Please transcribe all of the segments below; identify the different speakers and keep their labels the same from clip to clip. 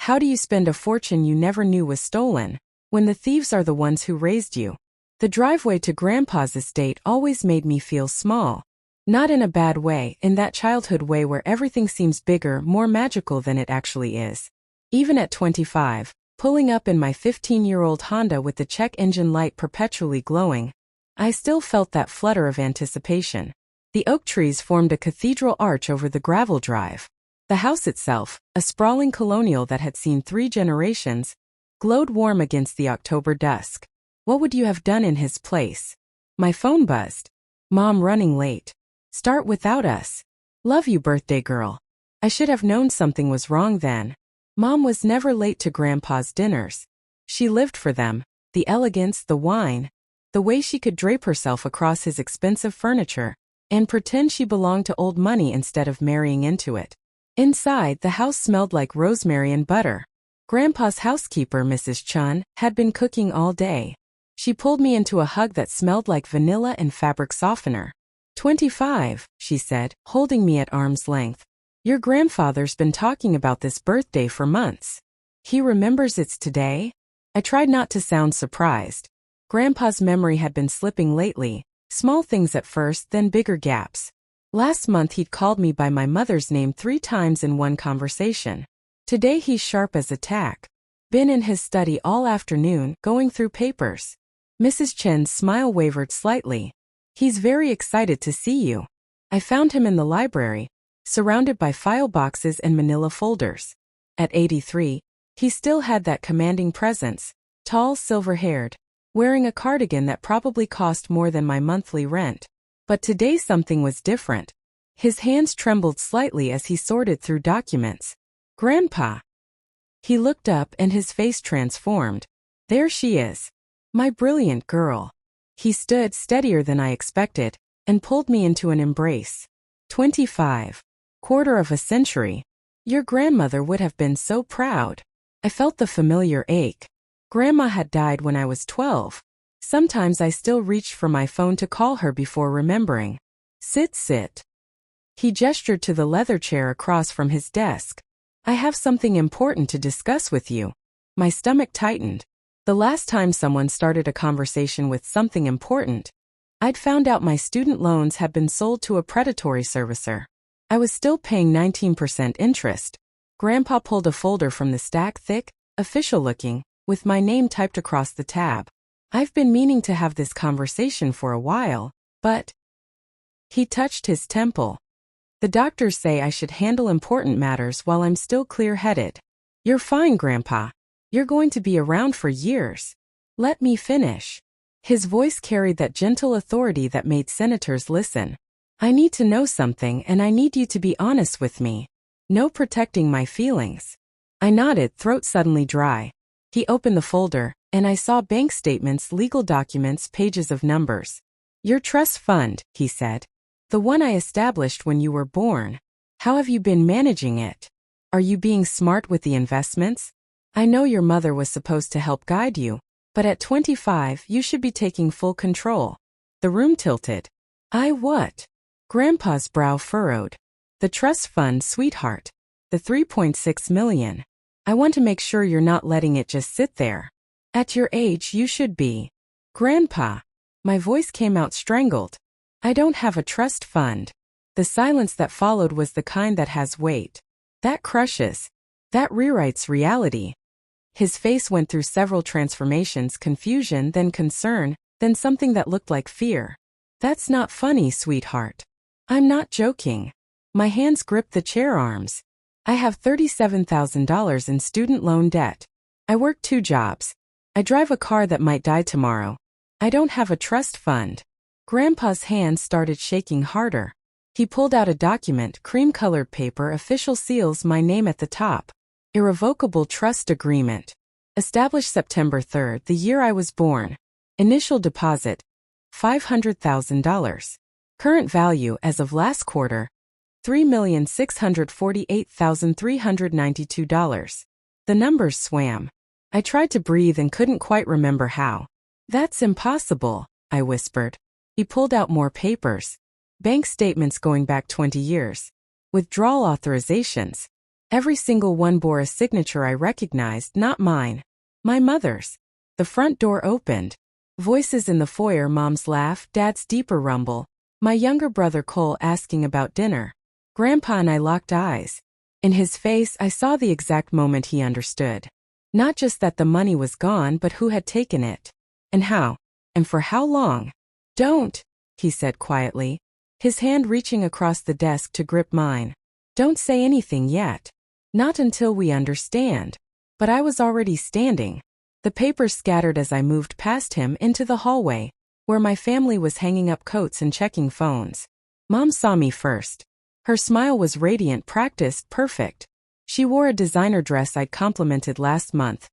Speaker 1: How do you spend a fortune you never knew was stolen, when the thieves are the ones who raised you? The driveway to Grandpa's estate always made me feel small. Not in a bad way, in that childhood way where everything seems bigger, more magical than it actually is. Even at 25, pulling up in my 15-year-old Honda with the check engine light perpetually glowing, I still felt that flutter of anticipation. The oak trees formed a cathedral arch over the gravel drive. The house itself, a sprawling colonial that had seen 3 generations, glowed warm against the October dusk. What would you have done in his place? My phone buzzed. Mom running late. Start without us. Love you, birthday girl. I should have known something was wrong then. Mom was never late to Grandpa's dinners. She lived for them, the elegance, the wine, the way she could drape herself across his expensive furniture, and pretend she belonged to old money instead of marrying into it. Inside, the house smelled like rosemary and butter. Grandpa's housekeeper, Mrs. Chun, had been cooking all day. She pulled me into a hug that smelled like vanilla and fabric softener. 25, she said, holding me at arm's length. Your grandfather's been talking about this birthday for months. He remembers it's today? I tried not to sound surprised. Grandpa's memory had been slipping lately, small things at first, then bigger gaps. Last month he'd called me by my mother's name 3 times in one conversation. Today he's sharp as a tack. Been in his study all afternoon, going through papers. Mrs. Chen's smile wavered slightly. He's very excited to see you. I found him in the library, surrounded by file boxes and manila folders. At 83, he still had that commanding presence, tall, silver-haired, wearing a cardigan that probably cost more than my monthly rent. But today something was different. His hands trembled slightly as he sorted through documents. Grandpa! He looked up and his face transformed. There she is. My brilliant girl. He stood steadier than I expected, and pulled me into an embrace. 25. Quarter of a century. Your grandmother would have been so proud. I felt the familiar ache. Grandma had died when I was 12. Sometimes I still reached for my phone to call her before remembering. Sit. He gestured to the leather chair across from his desk. I have something important to discuss with you. My stomach tightened. The last time someone started a conversation with something important, I'd found out my student loans had been sold to a predatory servicer. I was still paying 19% interest. Grandpa pulled a folder from the stack, thick, official-looking, with my name typed across the tab. I've been meaning to have this conversation for a while, but... He touched his temple. The doctors say I should handle important matters while I'm still clear-headed. You're fine, Grandpa. You're going to be around for years. Let me finish. His voice carried that gentle authority that made senators listen. I need to know something and I need you to be honest with me. No protecting my feelings. I nodded, throat suddenly dry. He opened the folder, and I saw bank statements, legal documents, pages of numbers. Your trust fund, he said. The one I established when you were born. How have you been managing it? Are you being smart with the investments? I know your mother was supposed to help guide you, but at 25 you should be taking full control. The room tilted. What? Grandpa's brow furrowed. The trust fund, sweetheart. The 3.6 million. I want to make sure you're not letting it just sit there. At your age you should be. Grandpa. My voice came out strangled. I don't have a trust fund. The silence that followed was the kind that has weight. That crushes. That rewrites reality. His face went through several transformations, confusion, then concern, then something that looked like fear. That's not funny, sweetheart. I'm not joking. My hands gripped the chair arms. I have $37,000 in student loan debt. I work 2 jobs. I drive a car that might die tomorrow. I don't have a trust fund. Grandpa's hands started shaking harder. He pulled out a document, cream-colored paper, official seals, my name at the top. Irrevocable trust agreement. Established September 3rd, the year I was born. Initial deposit, $500,000. Current value as of last quarter, $3,648,392. The numbers swam. I tried to breathe and couldn't quite remember how. That's impossible, I whispered. He pulled out more papers. Bank statements going back 20 years. Withdrawal authorizations. Every single one bore a signature I recognized, not mine. My mother's. The front door opened. Voices in the foyer, Mom's laugh, Dad's deeper rumble. My younger brother Cole asking about dinner. Grandpa and I locked eyes. In his face, I saw the exact moment he understood. Not just that the money was gone, but who had taken it. And how. And for how long. Don't, he said quietly, his hand reaching across the desk to grip mine. Don't say anything yet. Not until we understand. But I was already standing. The papers scattered as I moved past him into the hallway, where my family was hanging up coats and checking phones. Mom saw me first. Her smile was radiant, practiced, perfect. She wore a designer dress I'd complimented last month.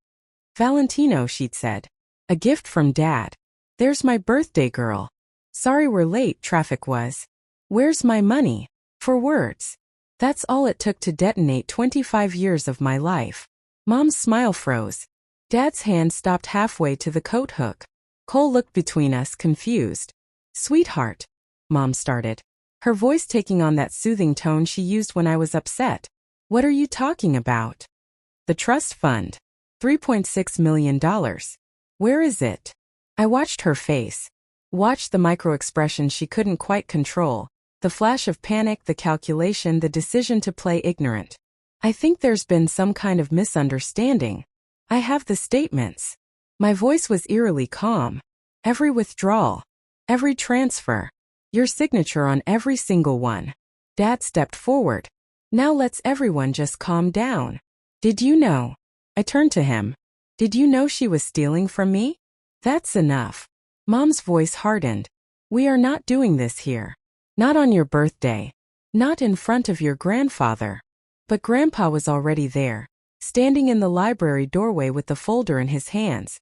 Speaker 1: Valentino, she'd said. A gift from Dad. There's my birthday girl. Sorry we're late, traffic was. Where's my money? For words. That's all it took to detonate 25 years of my life. Mom's smile froze. Dad's hand stopped halfway to the coat hook. Cole looked between us, confused. Sweetheart, Mom started, her voice taking on that soothing tone she used when I was upset. What are you talking about? The trust fund. $3.6 million. Where is it? I watched her face. Watched the micro-expression she couldn't quite control. The flash of panic, the calculation, the decision to play ignorant. I think there's been some kind of misunderstanding. I have the statements. My voice was eerily calm. Every withdrawal. Every transfer. Your signature on every single one. Dad stepped forward. Now let's everyone just calm down. Did you know? I turned to him. Did you know she was stealing from me? That's enough. Mom's voice hardened. We are not doing this here. Not on your birthday. Not in front of your grandfather. But Grandpa was already there, standing in the library doorway with the folder in his hands.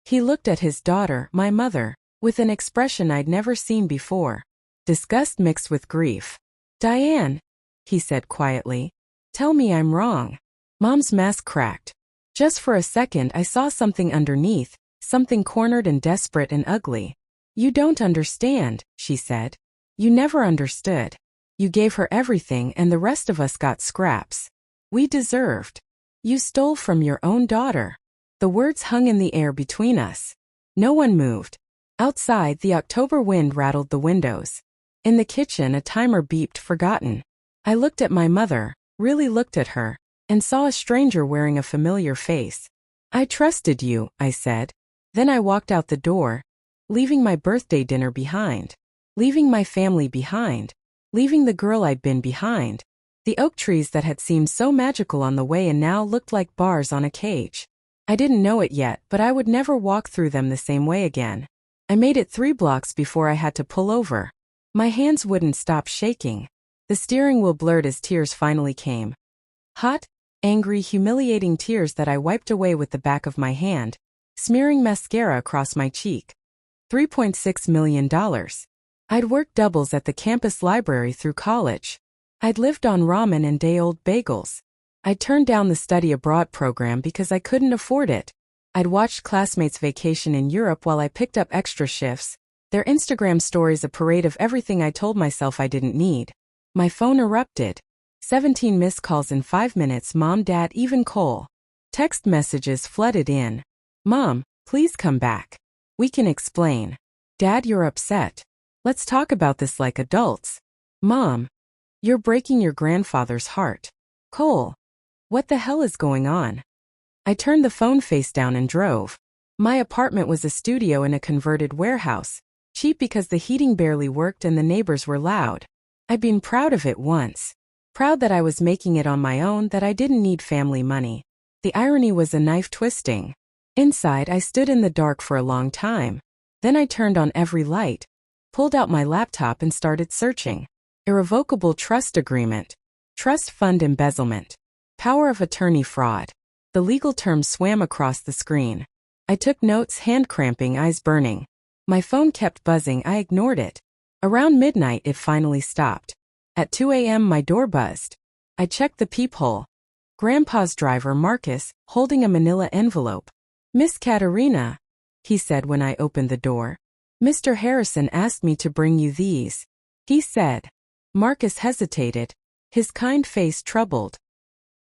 Speaker 1: He looked at his daughter, my mother, with an expression I'd never seen before. Disgust mixed with grief. Diane, he said quietly, tell me I'm wrong. Mom's mask cracked. Just for a second I saw something underneath, something cornered and desperate and ugly. You don't understand, she said. You never understood. You gave her everything and the rest of us got scraps. We deserved. You stole from your own daughter. The words hung in the air between us. No one moved. Outside, the October wind rattled the windows. In the kitchen, a timer beeped, forgotten. I looked at my mother, really looked at her, and saw a stranger wearing a familiar face. I trusted you, I said. Then I walked out the door, leaving my birthday dinner behind. Leaving my family behind. Leaving the girl I'd been behind. The oak trees that had seemed so magical on the way and now looked like bars on a cage. I didn't know it yet, but I would never walk through them the same way again. I made it 3 blocks before I had to pull over. My hands wouldn't stop shaking. The steering wheel blurred as tears finally came. Hot, angry, humiliating tears that I wiped away with the back of my hand, smearing mascara across my cheek. $3.6 million. I'd worked doubles at the campus library through college. I'd lived on ramen and day-old bagels. I'd turned down the study abroad program because I couldn't afford it. I'd watched classmates vacation in Europe while I picked up extra shifts, their Instagram stories a parade of everything I told myself I didn't need. My phone erupted. 17 missed calls in 5 minutes, Mom, Dad, even Cole. Text messages flooded in. Mom, please come back. We can explain. Dad, you're upset. Let's talk about this like adults. Mom, you're breaking your grandfather's heart. Cole, what the hell is going on? I turned the phone face down and drove. My apartment was a studio in a converted warehouse, cheap because the heating barely worked and the neighbors were loud. I'd been proud of it once. Proud that I was making it on my own, that I didn't need family money. The irony was a knife twisting. Inside, I stood in the dark for a long time. Then I turned on every light, pulled out my laptop and started searching. Irrevocable trust agreement. Trust fund embezzlement. Power of attorney fraud. The legal terms swam across the screen. I took notes, hand cramping, eyes burning. My phone kept buzzing, I ignored it. Around midnight it finally stopped. At 2 a.m. my door buzzed. I checked the peephole. Grandpa's driver, Marcus, holding a manila envelope. Miss Katerina, he said when I opened the door. Mr. Harrison asked me to bring you these. He said. Marcus hesitated, his kind face troubled.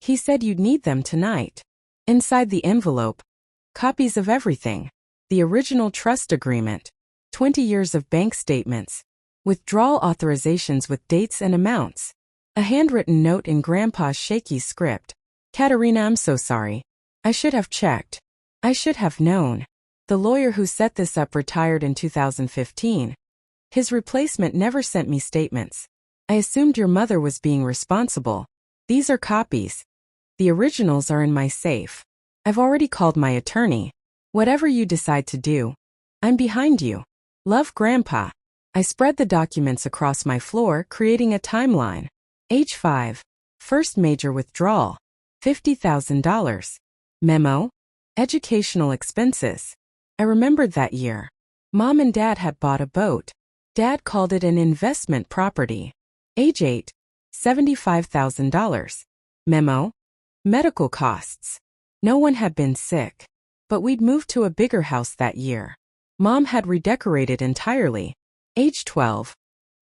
Speaker 1: He said you'd need them tonight. Inside the envelope, copies of everything. The original trust agreement, 20 years of bank statements, withdrawal authorizations with dates and amounts, a handwritten note in Grandpa's shaky script. Katerina, I'm so sorry. I should have checked. I should have known. The lawyer who set this up retired in 2015. His replacement never sent me statements. I assumed your mother was being responsible. These are copies. The originals are in my safe. I've already called my attorney. Whatever you decide to do, I'm behind you. Love, Grandpa. I spread the documents across my floor, creating a timeline. Age 5. First major withdrawal. $50,000. Memo. Educational expenses. I remembered that year. Mom and Dad had bought a boat. Dad called it an investment property. Age 8. $75,000. Memo. Medical costs. No one had been sick. But we'd moved to a bigger house that year. Mom had redecorated entirely. Age 12.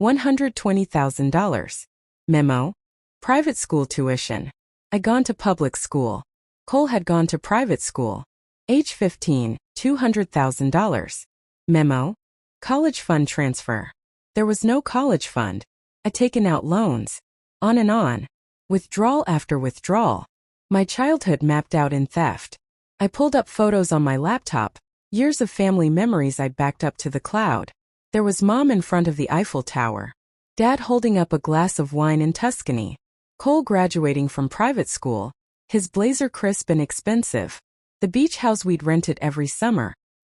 Speaker 1: $120,000. Memo. Private school tuition. I'd gone to public school. Cole had gone to private school. Age 15. $200,000. Memo. College fund transfer. There was no college fund. I'd taken out loans. On and on. Withdrawal after withdrawal. My childhood mapped out in theft. I pulled up photos on my laptop, years of family memories I'd backed up to the cloud. There was Mom in front of the Eiffel Tower. Dad holding up a glass of wine in Tuscany. Cole graduating from private school, his blazer crisp and expensive. The beach house we'd rented every summer.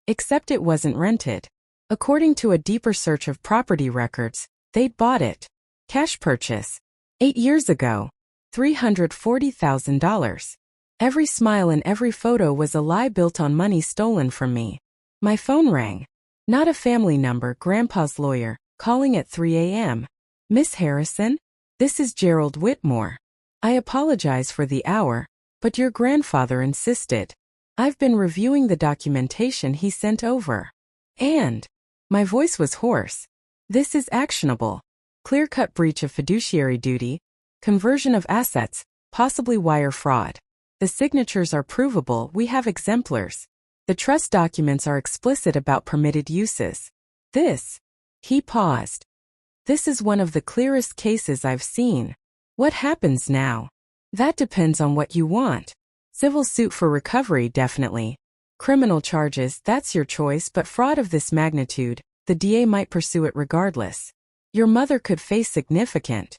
Speaker 1: Except it wasn't rented. According to a deeper search of property records, they'd bought it. Cash purchase. 8 years ago. $340,000. Every smile in every photo was a lie built on money stolen from me. My phone rang. Not a family number, Grandpa's lawyer, calling at 3 a.m. Miss Harrison? This is Gerald Whitmore. I apologize for the hour, but your grandfather insisted. I've been reviewing the documentation he sent over. And my voice was hoarse. This is actionable. Clear-cut breach of fiduciary duty, conversion of assets, possibly wire fraud. The signatures are provable, we have exemplars. The trust documents are explicit about permitted uses. He paused. This is one of the clearest cases I've seen. What happens now? That depends on what you want. Civil suit for recovery, definitely. Criminal charges, that's your choice, but fraud of this magnitude, the DA might pursue it regardless. Your mother could face significant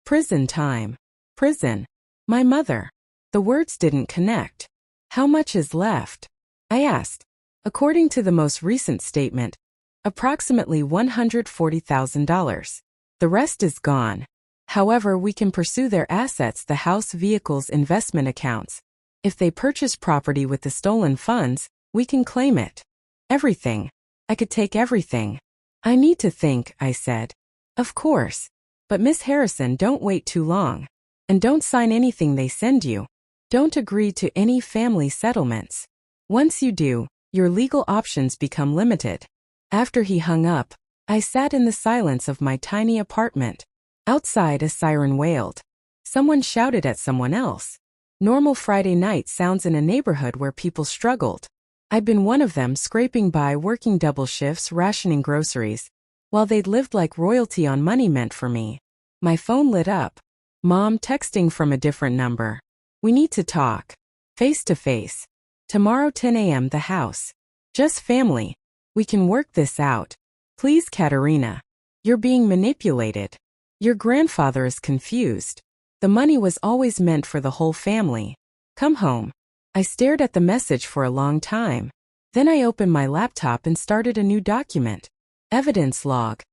Speaker 1: prison time. Prison. My mother. The words didn't connect. How much is left? I asked. According to the most recent statement, approximately $140,000. The rest is gone. However, we can pursue their assets, the house, vehicles, investment accounts. If they purchase property with the stolen funds, we can claim it. Everything. I could take everything. I need to think, I said. Of course. But Miss Harrison, don't wait too long. And don't sign anything they send you. Don't agree to any family settlements. Once you do, your legal options become limited. After he hung up, I sat in the silence of my tiny apartment. Outside, a siren wailed. Someone shouted at someone else. Normal Friday night sounds in a neighborhood where people struggled. I'd been one of them, scraping by, working double shifts, rationing groceries, while they'd lived like royalty on money meant for me. My phone lit up. Mom texting from a different number. We need to talk. Face to face. Tomorrow 10 a.m. the house. Just family. We can work this out. Please, Katerina. You're being manipulated. Your grandfather is confused. The money was always meant for the whole family. Come home. I stared at the message for a long time. Then I opened my laptop and started a new document. Evidence log.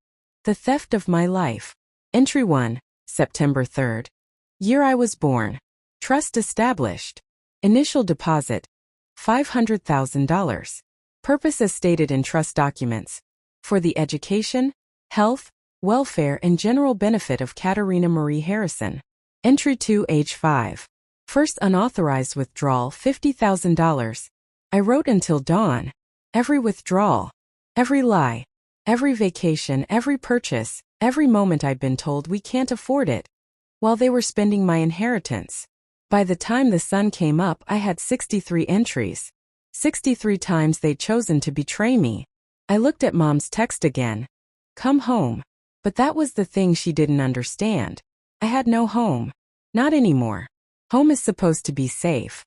Speaker 1: The theft of my life. Entry 1, September 3rd. Year I was born. Trust established. Initial deposit, $500,000. Purpose as stated in trust documents. For the education, health, welfare and general benefit of Katerina Marie Harrison. Entry 2, age 5. First unauthorized withdrawal, $50,000. I wrote until dawn. Every withdrawal. Every lie. Every vacation, every purchase, every moment I'd been told we can't afford it. While they were spending my inheritance. By the time the sun came up, I had 63 entries. 63 times they'd chosen to betray me. I looked at Mom's text again. Come home. But that was the thing she didn't understand. I had no home. Not anymore. Home is supposed to be safe.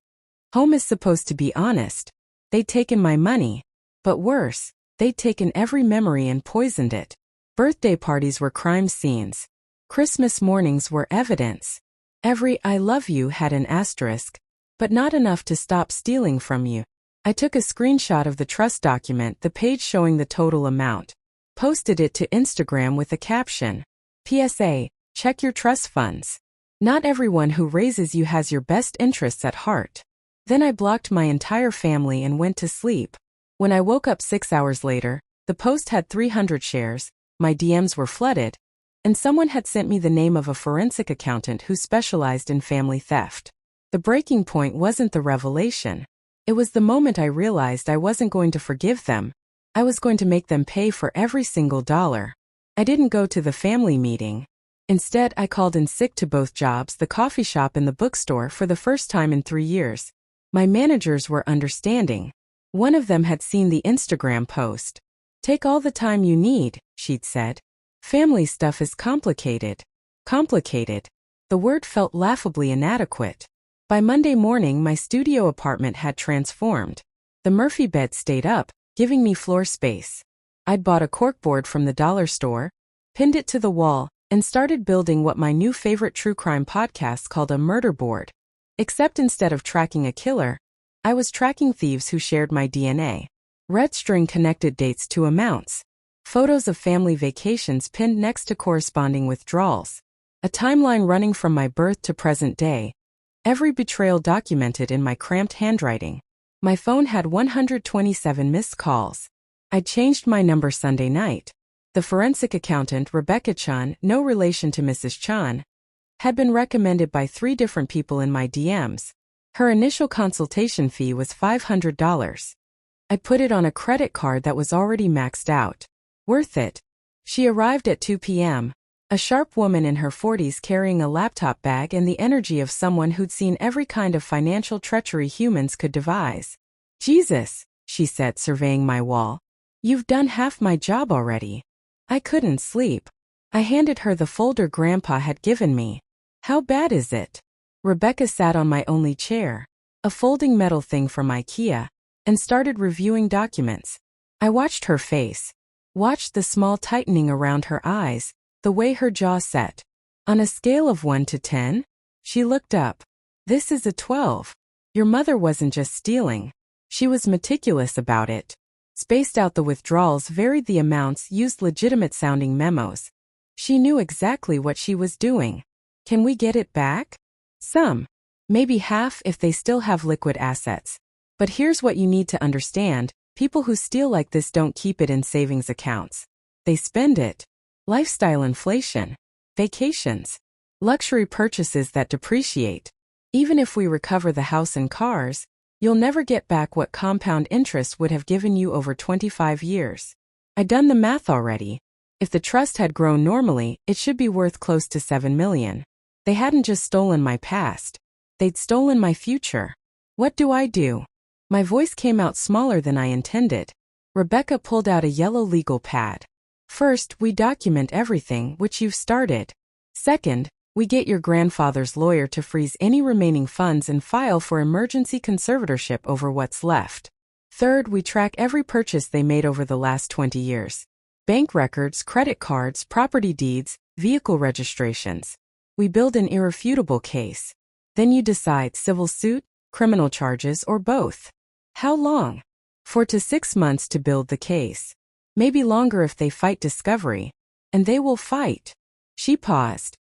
Speaker 1: Home is supposed to be honest. They'd taken my money. But worse, they'd taken every memory and poisoned it. Birthday parties were crime scenes. Christmas mornings were evidence. Every I love you had an asterisk, but not enough to stop stealing from you. I took a screenshot of the trust document, the page showing the total amount. Posted it to Instagram with a caption. PSA, check your trust funds. Not everyone who raises you has your best interests at heart. Then I blocked my entire family and went to sleep. When I woke up 6 hours later, the post had 300 shares, my DMs were flooded, and someone had sent me the name of a forensic accountant who specialized in family theft. The breaking point wasn't the revelation. It was the moment I realized I wasn't going to forgive them. I was going to make them pay for every single dollar. I didn't go to the family meeting. Instead, I called in sick to both jobs, the coffee shop and the bookstore, for the first time in 3 years. My managers were understanding. One of them had seen the Instagram post. Take all the time you need, she'd said. Family stuff is complicated. Complicated. The word felt laughably inadequate. By Monday morning, my studio apartment had transformed. The Murphy bed stayed up, giving me floor space. I'd bought a corkboard from the dollar store, pinned it to the wall, and started building what my new favorite true crime podcast called a murder board. Except instead of tracking a killer, I was tracking thieves who shared my DNA. Red string connected dates to amounts. Photos of family vacations pinned next to corresponding withdrawals. A timeline running from my birth to present day. Every betrayal documented in my cramped handwriting. My phone had 127 missed calls. I changed my number Sunday night. The forensic accountant, Rebecca Chan, no relation to Mrs. Chan, had been recommended by 3 different people in my DMs. Her initial consultation fee was $500. I put it on a credit card that was already maxed out. Worth it. She arrived at 2 p.m., a sharp woman in her 40s carrying a laptop bag and the energy of someone who'd seen every kind of financial treachery humans could devise. Jesus, she said, surveying my wall. You've done half my job already. I couldn't sleep. I handed her the folder Grandpa had given me. How bad is it? Rebecca sat on my only chair, a folding metal thing from IKEA, and started reviewing documents. I watched her face. Watched the small tightening around her eyes, the way her jaw set. On a scale of 1 to 10, she looked up. This is a 12. Your mother wasn't just stealing. She was meticulous about it. Spaced out the withdrawals, varied the amounts, used legitimate-sounding memos. She knew exactly what she was doing. Can we get it back? Some. Maybe half if they still have liquid assets. But here's what you need to understand. People who steal like this don't keep it in savings accounts. They spend it. Lifestyle inflation. Vacations. Luxury purchases that depreciate. Even if we recover the house and cars, you'll never get back what compound interest would have given you over 25 years. I'd done the math already. If the trust had grown normally, it should be worth close to $7 million. They hadn't just stolen my past. They'd stolen my future. What do I do? My voice came out smaller than I intended. Rebecca pulled out a yellow legal pad. First, we document everything, which you've started. Second, we get your grandfather's lawyer to freeze any remaining funds and file for emergency conservatorship over what's left. Third, we track every purchase they made over the last 20 years. Bank records, credit cards, property deeds, vehicle registrations. We build an irrefutable case. Then you decide civil suit, criminal charges, or both. How long? 4 to 6 months to build the case. Maybe longer if they fight discovery. And they will fight. She paused.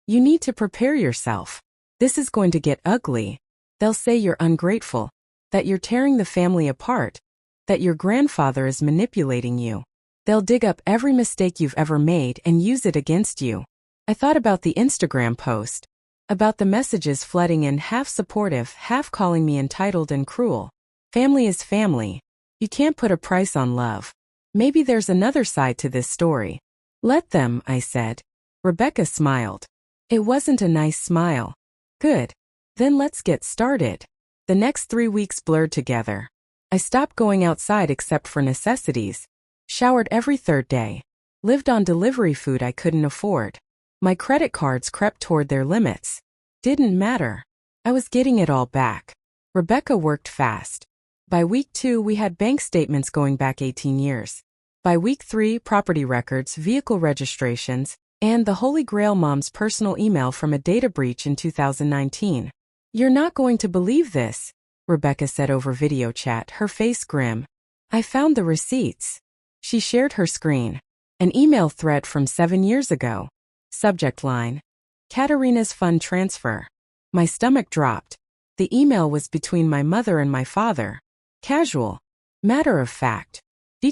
Speaker 1: You need to prepare yourself. This is going to get ugly. They'll say you're ungrateful, that you're tearing the family apart, that your grandfather is manipulating you. They'll dig up every mistake you've ever made and use it against you. I thought about the Instagram post, about the messages flooding in, half supportive, half calling me entitled and cruel. Family is family. You can't put a price on love. Maybe there's another side to this story. Let them, I said. Rebecca smiled. It wasn't a nice smile. Good. Then let's get started. The next 3 weeks blurred together. I stopped going outside except for necessities. Showered every third day. Lived on delivery food I couldn't afford. My credit cards crept toward their limits. Didn't matter. I was getting it all back. Rebecca worked fast. By week 2, we had bank statements going back 18 years. By week 3, property records, vehicle registrations, and the Holy Grail mom's personal email from a data breach in 2019. You're not going to believe this, Rebecca said over video chat, her face grim. I found the receipts. She shared her screen. An email thread from 7 years ago. Subject line: Katerina's fund transfer. My stomach dropped. The email was between my mother and my father. Casual. Matter of fact.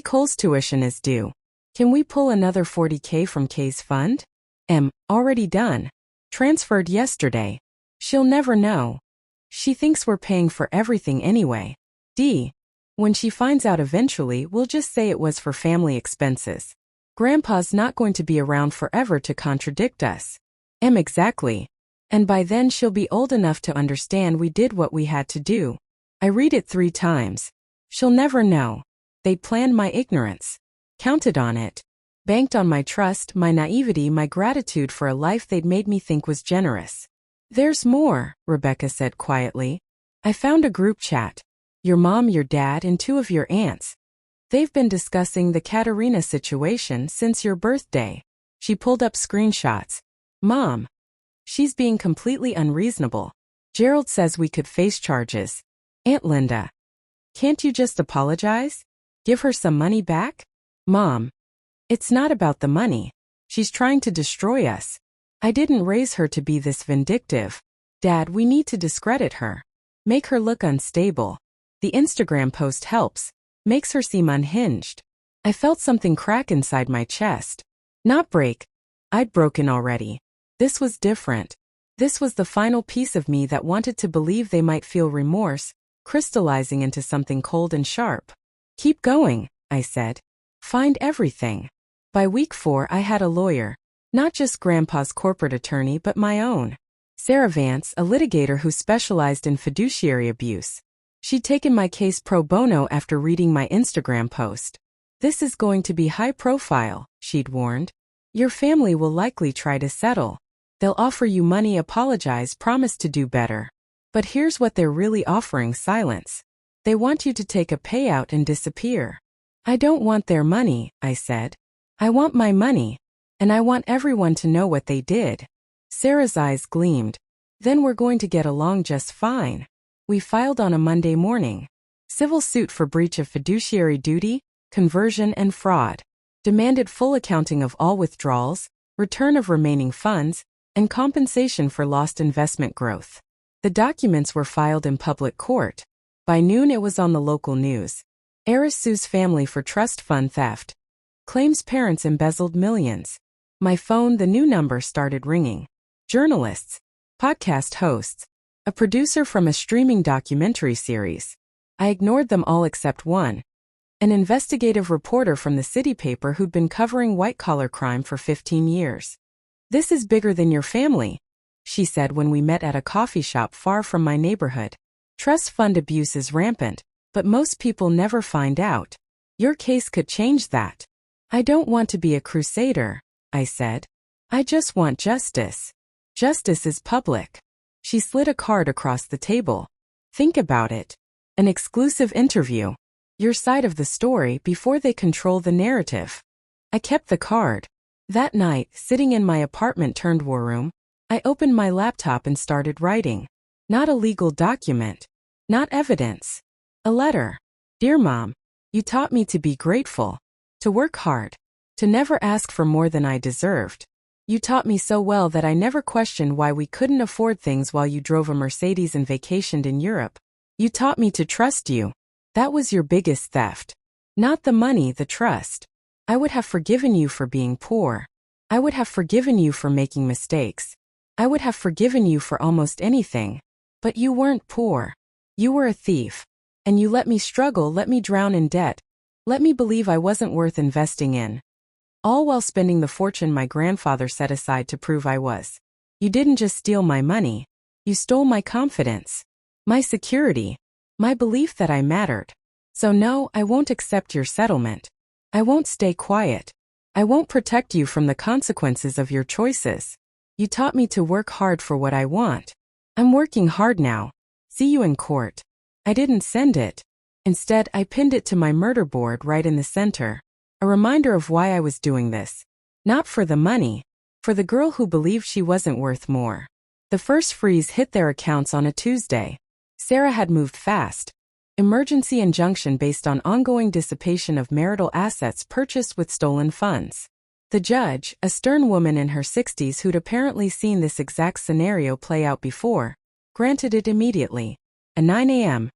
Speaker 1: Cole's tuition is due. Can we pull another $40K from K's fund? Already done. Transferred yesterday. She'll never know. She thinks we're paying for everything anyway. When she finds out eventually, we'll just say it was for family expenses. Grandpa's not going to be around forever to contradict us. Exactly. And by then she'll be old enough to understand we did what we had to do. I read it 3 times. She'll never know. They planned my ignorance. Counted on it. Banked on my trust, my naivety, my gratitude for a life they'd made me think was generous. There's more, Rebecca said quietly. I found a group chat. Your mom, your dad, and 2 of your aunts. They've been discussing the Katerina situation since your birthday. She pulled up screenshots. Mom. She's being completely unreasonable. Gerald says we could face charges. Aunt Linda. Can't you just apologize? Give her some money back? Mom. It's not about the money. She's trying to destroy us. I didn't raise her to be this vindictive. Dad, we need to discredit her. Make her look unstable. The Instagram post helps. Makes her seem unhinged. I felt something crack inside my chest. Not break. I'd broken already. This was different. This was the final piece of me that wanted to believe they might feel remorse, crystallizing into something cold and sharp. Keep going, I said. Find everything. By week 4, I had a lawyer. Not just Grandpa's corporate attorney but my own. Sarah Vance, a litigator who specialized in fiduciary abuse. She'd taken my case pro bono after reading my Instagram post. This is going to be high profile, she'd warned. Your family will likely try to settle. They'll offer you money, apologize, promise to do better. But here's what they're really offering: silence. They want you to take a payout and disappear. I don't want their money, I said. I want my money. And I want everyone to know what they did. Sarah's eyes gleamed. Then we're going to get along just fine. We filed on a Monday morning. Civil suit for breach of fiduciary duty, conversion, and fraud. Demanded full accounting of all withdrawals, return of remaining funds, and compensation for lost investment growth. The documents were filed in public court. By noon it was on the local news. Heiress sues family for trust fund theft. Claims parents embezzled millions. My phone, the new number, started ringing. Journalists. Podcast hosts. A producer from a streaming documentary series. I ignored them all except one. An investigative reporter from the city paper who'd been covering white-collar crime for 15 years. This is bigger than your family, she said when we met at a coffee shop far from my neighborhood. Trust fund abuse is rampant, but most people never find out. Your case could change that. I don't want to be a crusader, I said. I just want justice. Justice is public. She slid a card across the table. Think about it. An exclusive interview. Your side of the story before they control the narrative. I kept the card. That night, sitting in my apartment-turned-war room, I opened my laptop and started writing. Not a legal document. Not evidence. A letter. Dear Mom, you taught me to be grateful. To work hard. To never ask for more than I deserved. You taught me so well that I never questioned why we couldn't afford things while you drove a Mercedes and vacationed in Europe. You taught me to trust you. That was your biggest theft. Not the money, the trust. I would have forgiven you for being poor. I would have forgiven you for making mistakes. I would have forgiven you for almost anything. But you weren't poor. You were a thief. And you let me struggle, let me drown in debt. Let me believe I wasn't worth investing in. All while spending the fortune my grandfather set aside to prove I was. You didn't just steal my money. You stole my confidence, my security, my belief that I mattered. So no, I won't accept your settlement. I won't stay quiet. I won't protect you from the consequences of your choices. You taught me to work hard for what I want. I'm working hard now. See you in court. I didn't send it. Instead, I pinned it to my murder board right in the center. A reminder of why I was doing this. Not for the money. For the girl who believed she wasn't worth more. The first freeze hit their accounts on a Tuesday. Sarah had moved fast. Emergency injunction based on ongoing dissipation of marital assets purchased with stolen funds. The judge, a stern woman in her 60s who'd apparently seen this exact scenario play out before, granted it immediately. At 9 a.m.,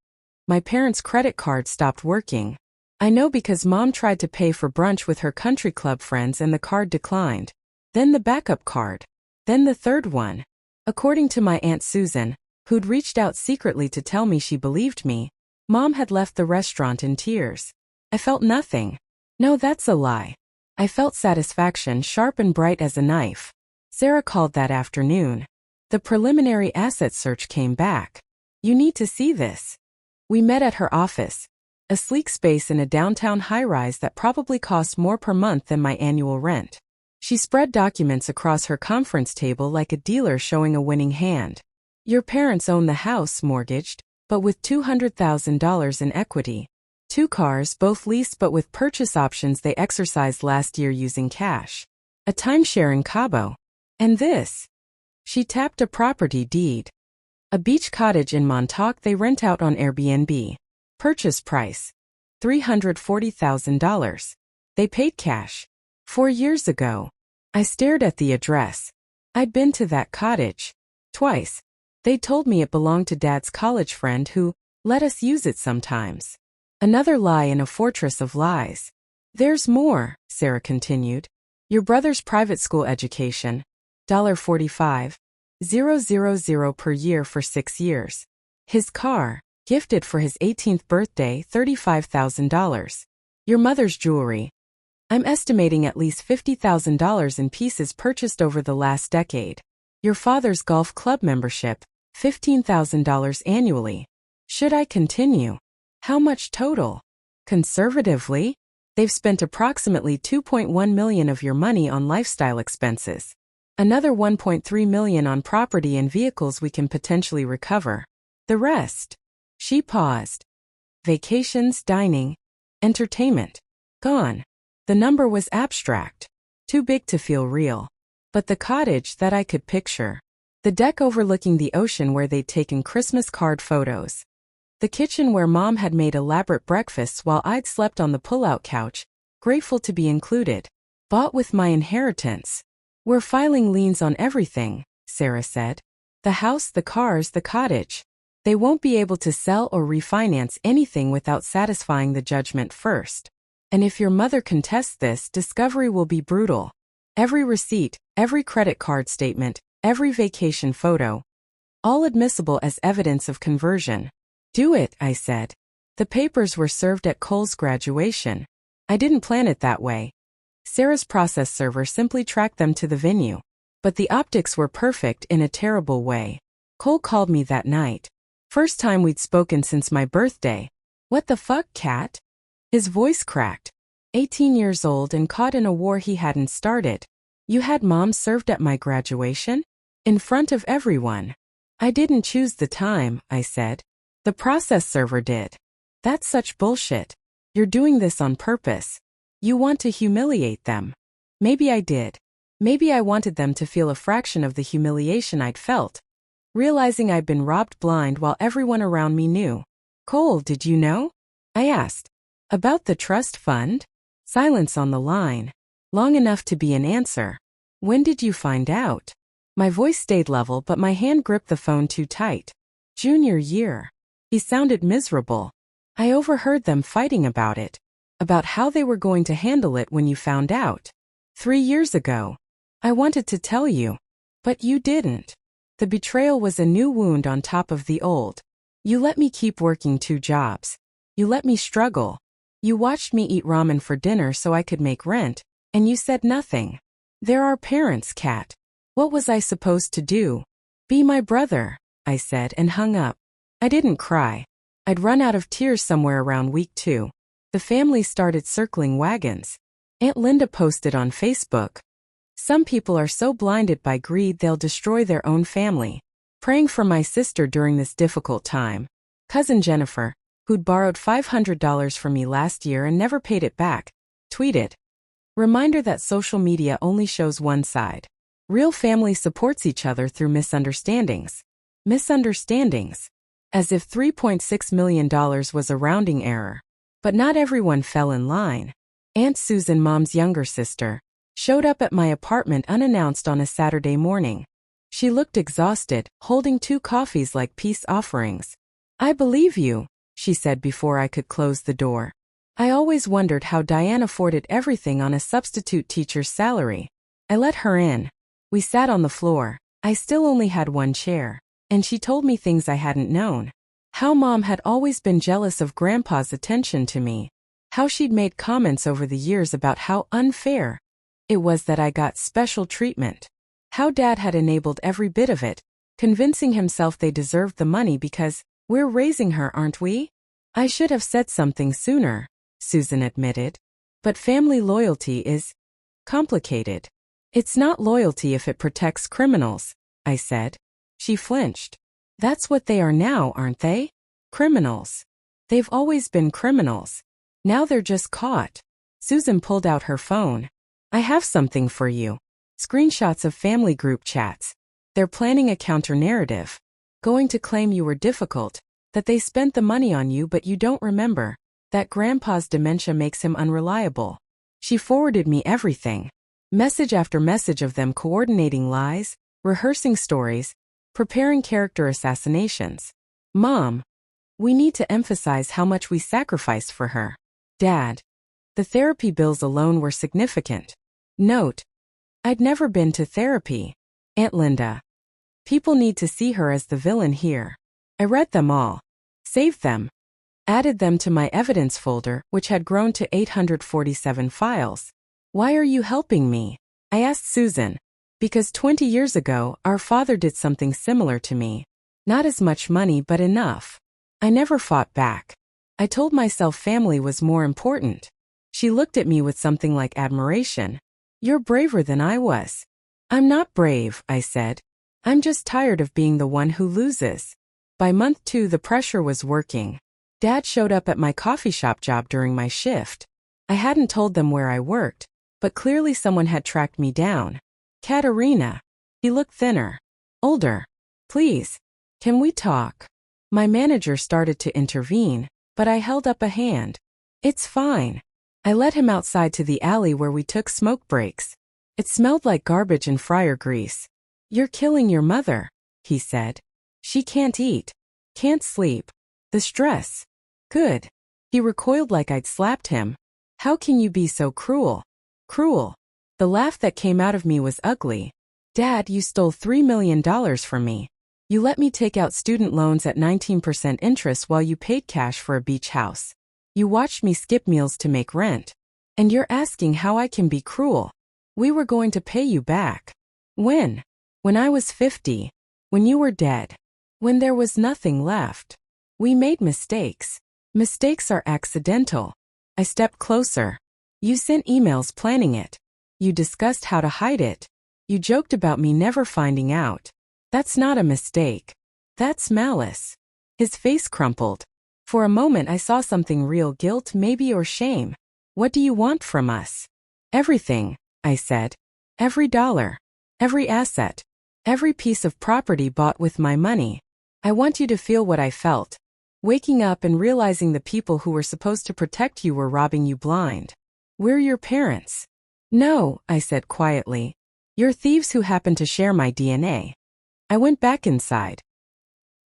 Speaker 1: my parents' credit card stopped working. I know because Mom tried to pay for brunch with her country club friends and the card declined. Then the backup card. Then the third one. According to my Aunt Susan, who'd reached out secretly to tell me she believed me, Mom had left the restaurant in tears. I felt nothing. No, that's a lie. I felt satisfaction sharp and bright as a knife. Sarah called that afternoon. The preliminary asset search came back. You need to see this. We met at her office. A sleek space in a downtown high-rise that probably cost more per month than my annual rent. She spread documents across her conference table like a dealer showing a winning hand. Your parents own the house mortgaged, but with $200,000 in equity. 2 cars, both leased but with purchase options they exercised last year using cash. A timeshare in Cabo. And this. She tapped a property deed. A beach cottage in Montauk they rent out on Airbnb. Purchase price. $340,000. They paid cash. 4 years ago. I stared at the address. I'd been to that cottage. Twice. They told me it belonged to Dad's college friend who let us use it sometimes. Another lie in a fortress of lies. There's more, Sarah continued. Your brother's private school education, $45,000 per year for 6 years. His car, gifted for his 18th birthday, $35,000. Your mother's jewelry. I'm estimating at least $50,000 in pieces purchased over the last decade. Your father's golf club membership, $15,000 annually. Should I continue? How much total? Conservatively, they've spent approximately $2.1 million of your money on lifestyle expenses. Another $1.3 million on property and vehicles we can potentially recover. The rest. She paused. Vacations, dining, entertainment. Gone. The number was abstract. Too big to feel real. But the cottage that I could picture. The deck overlooking the ocean where they'd taken Christmas card photos. The kitchen where Mom had made elaborate breakfasts while I'd slept on the pull-out couch, grateful to be included. Bought with my inheritance. We're filing liens on everything, Sarah said. The house, the cars, the cottage. They won't be able to sell or refinance anything without satisfying the judgment first. And if your mother contests this, discovery will be brutal. Every receipt, every credit card statement, every vacation photo. All admissible as evidence of conversion. Do it, I said. The papers were served at Cole's graduation. I didn't plan it that way. Sarah's process server simply tracked them to the venue. But the optics were perfect in a terrible way. Cole called me that night. First time we'd spoken since my birthday. What the fuck, Kat? His voice cracked. 18 years old and caught in a war he hadn't started. You had Mom served at my graduation? In front of everyone. I didn't choose the time, I said. The process server did. That's such bullshit. You're doing this on purpose. You want to humiliate them. Maybe I did. Maybe I wanted them to feel a fraction of the humiliation I'd felt. Realizing I'd been robbed blind while everyone around me knew. Cole, did you know? I asked. About the trust fund? Silence on the line. Long enough to be an answer. When did you find out? My voice stayed level but my hand gripped the phone too tight. Junior year. He sounded miserable. I overheard them fighting about it. About how they were going to handle it when you found out. 3 years ago. I wanted to tell you. But you didn't. The betrayal was a new wound on top of the old. You let me keep working 2 jobs. You let me struggle. You watched me eat ramen for dinner so I could make rent, and you said nothing. There are parents, Kat. What was I supposed to do? Be my brother, I said and hung up. I didn't cry. I'd run out of tears somewhere around week 2. The family started circling wagons. Aunt Linda posted on Facebook. Some people are so blinded by greed they'll destroy their own family. Praying for my sister during this difficult time. Cousin Jennifer, who'd borrowed $500 from me last year and never paid it back, tweeted. Reminder that social media only shows one side. Real family supports each other through misunderstandings. Misunderstandings. As if $3.6 million was a rounding error. But not everyone fell in line. Aunt Susan, Mom's younger sister, showed up at my apartment unannounced on a Saturday morning. She looked exhausted, holding 2 coffees like peace offerings. I believe you, she said before I could close the door. I always wondered how Diane afforded everything on a substitute teacher's salary. I let her in. We sat on the floor. I still only had 1 chair. And she told me things I hadn't known. How Mom had always been jealous of Grandpa's attention to me. How she'd made comments over the years about how unfair it was that I got special treatment. How Dad had enabled every bit of it, convincing himself they deserved the money because we're raising her, aren't we? I should have said something sooner, Susan admitted. But family loyalty is complicated. It's not loyalty if it protects criminals, I said. She flinched. That's what they are now, aren't they? Criminals. They've always been criminals. Now they're just caught. Susan pulled out her phone. I have something for you. Screenshots of family group chats. They're planning a counter-narrative. Going to claim you were difficult, that they spent the money on you but you don't remember, that Grandpa's dementia makes him unreliable. She forwarded me everything. Message after message of them coordinating lies, rehearsing stories, preparing character assassinations. Mom, we need to emphasize how much we sacrificed for her. Dad, the therapy bills alone were significant. Note, I'd never been to therapy. Aunt Linda. People need to see her as the villain here. I read them all. Saved them. Added them to my evidence folder, which had grown to 847 files. Why are you helping me? I asked Susan. Because 20 years ago, our father did something similar to me. Not as much money, but enough. I never fought back. I told myself family was more important. She looked at me with something like admiration. You're braver than I was. I'm not brave, I said. I'm just tired of being the one who loses. By month 2, the pressure was working. Dad showed up at my coffee shop job during my shift. I hadn't told them where I worked, but clearly someone had tracked me down. Katerina. He looked thinner. Older. Please. Can we talk? My manager started to intervene, but I held up a hand. It's fine. I led him outside to the alley where we took smoke breaks. It smelled like garbage and fryer grease. You're killing your mother, he said. She can't eat. Can't sleep. The stress. Good. He recoiled like I'd slapped him. How can you be so cruel? Cruel. The laugh that came out of me was ugly. Dad, you stole $3 million from me. You let me take out student loans at 19% interest while you paid cash for a beach house. You watched me skip meals to make rent. And you're asking how I can be cruel. We were going to pay you back. When? When I was 50. When you were dead. When there was nothing left. We made mistakes. Mistakes are accidental. I stepped closer. You sent emails planning it. You discussed how to hide it. You joked about me never finding out. That's not a mistake. That's malice. His face crumpled. For a moment I saw something real, guilt maybe, or shame. What do you want from us? Everything, I said. Every dollar. Every asset. Every piece of property bought with my money. I want you to feel what I felt. Waking up and realizing the people who were supposed to protect you were robbing you blind. We're your parents. No, I said quietly. You're thieves who happen to share my DNA. I went back inside.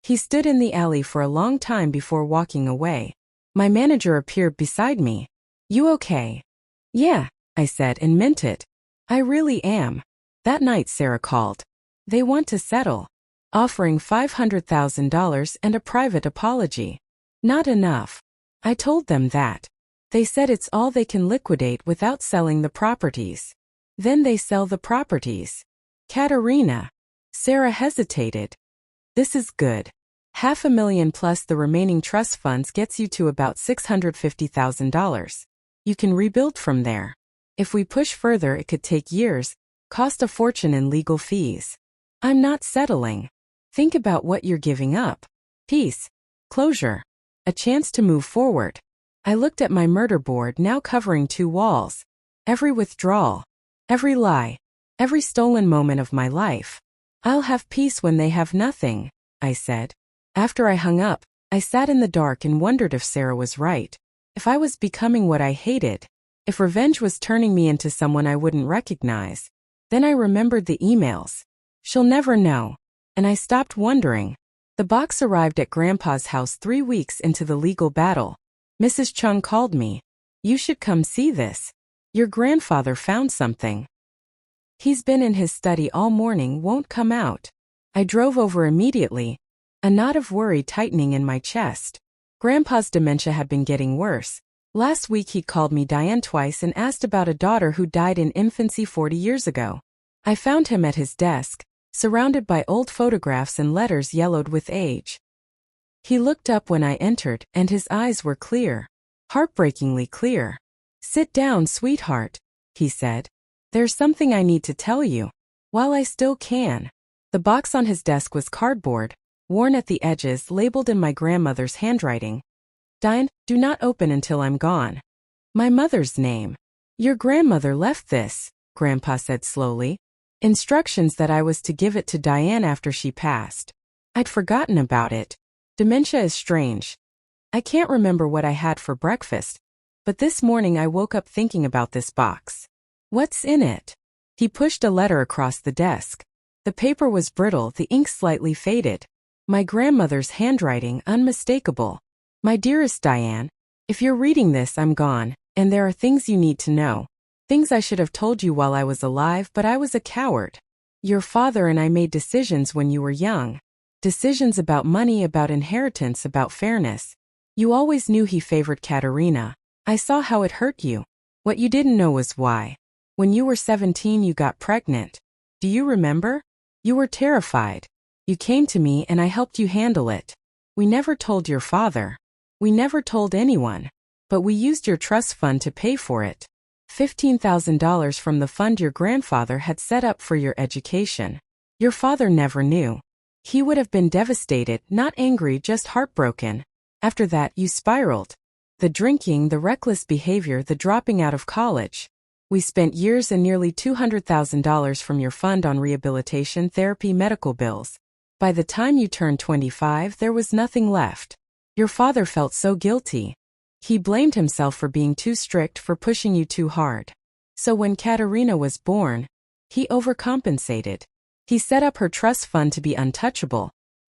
Speaker 1: He stood in the alley for a long time before walking away. My manager appeared beside me. You okay? Yeah, I said and meant it. I really am. That night Sarah called. They want to settle. Offering $500,000 and a private apology. Not enough. I told them that. They said it's all they can liquidate without selling the properties. Then they sell the properties. Katerina. Sarah hesitated. This is good. $500,000 plus the remaining trust funds gets you to about $650,000. You can rebuild from there. If we push further, it could take years, cost a fortune in legal fees. I'm not settling. Think about what you're giving up. Peace, closure, a chance to move forward. I looked at my murder board now covering 2 walls. Every withdrawal, every lie, every stolen moment of my life. I'll have peace when they have nothing, I said. After I hung up, I sat in the dark and wondered if Sarah was right. If I was becoming what I hated. If revenge was turning me into someone I wouldn't recognize. Then I remembered the emails. She'll never know. And I stopped wondering. The box arrived at Grandpa's house 3 weeks into the legal battle. Mrs. Chung called me. You should come see this. Your grandfather found something. He's been in his study all morning, won't come out. I drove over immediately, a knot of worry tightening in my chest. Grandpa's dementia had been getting worse. Last week he called me Diane twice and asked about a daughter who died in infancy 40 years ago. I found him at his desk, surrounded by old photographs and letters yellowed with age. He looked up when I entered, and his eyes were clear. Heartbreakingly clear. Sit down, sweetheart, he said. There's something I need to tell you. While I still can. The box on his desk was cardboard, worn at the edges, labeled in my grandmother's handwriting. Diane, do not open until I'm gone. My mother's name. Your grandmother left this, Grandpa said slowly. Instructions that I was to give it to Diane after she passed. I'd forgotten about it. Dementia is strange. I can't remember what I had for breakfast, but this morning I woke up thinking about this box. What's in it? He pushed a letter across the desk. The paper was brittle, the ink slightly faded. My grandmother's handwriting unmistakable. My dearest Diane, if you're reading this, I'm gone, and there are things you need to know. Things I should have told you while I was alive, but I was a coward. Your father and I made decisions when you were young. Decisions about money, about inheritance, about fairness. You always knew he favored Katerina. I saw how it hurt you. What you didn't know was why. When you were 17, you got pregnant. Do you remember? You were terrified. You came to me and I helped you handle it. We never told your father. We never told anyone. But we used your trust fund to pay for it. $15,000 from the fund your grandfather had set up for your education. Your father never knew. He would have been devastated, not angry, just heartbroken. After that, you spiraled. The drinking, the reckless behavior, the dropping out of college. We spent years and nearly $200,000 from your fund on rehabilitation, therapy, medical bills. By the time you turned 25, there was nothing left. Your father felt so guilty. He blamed himself for being too strict, for pushing you too hard. So when Katerina was born, he overcompensated. He set up her trust fund to be untouchable,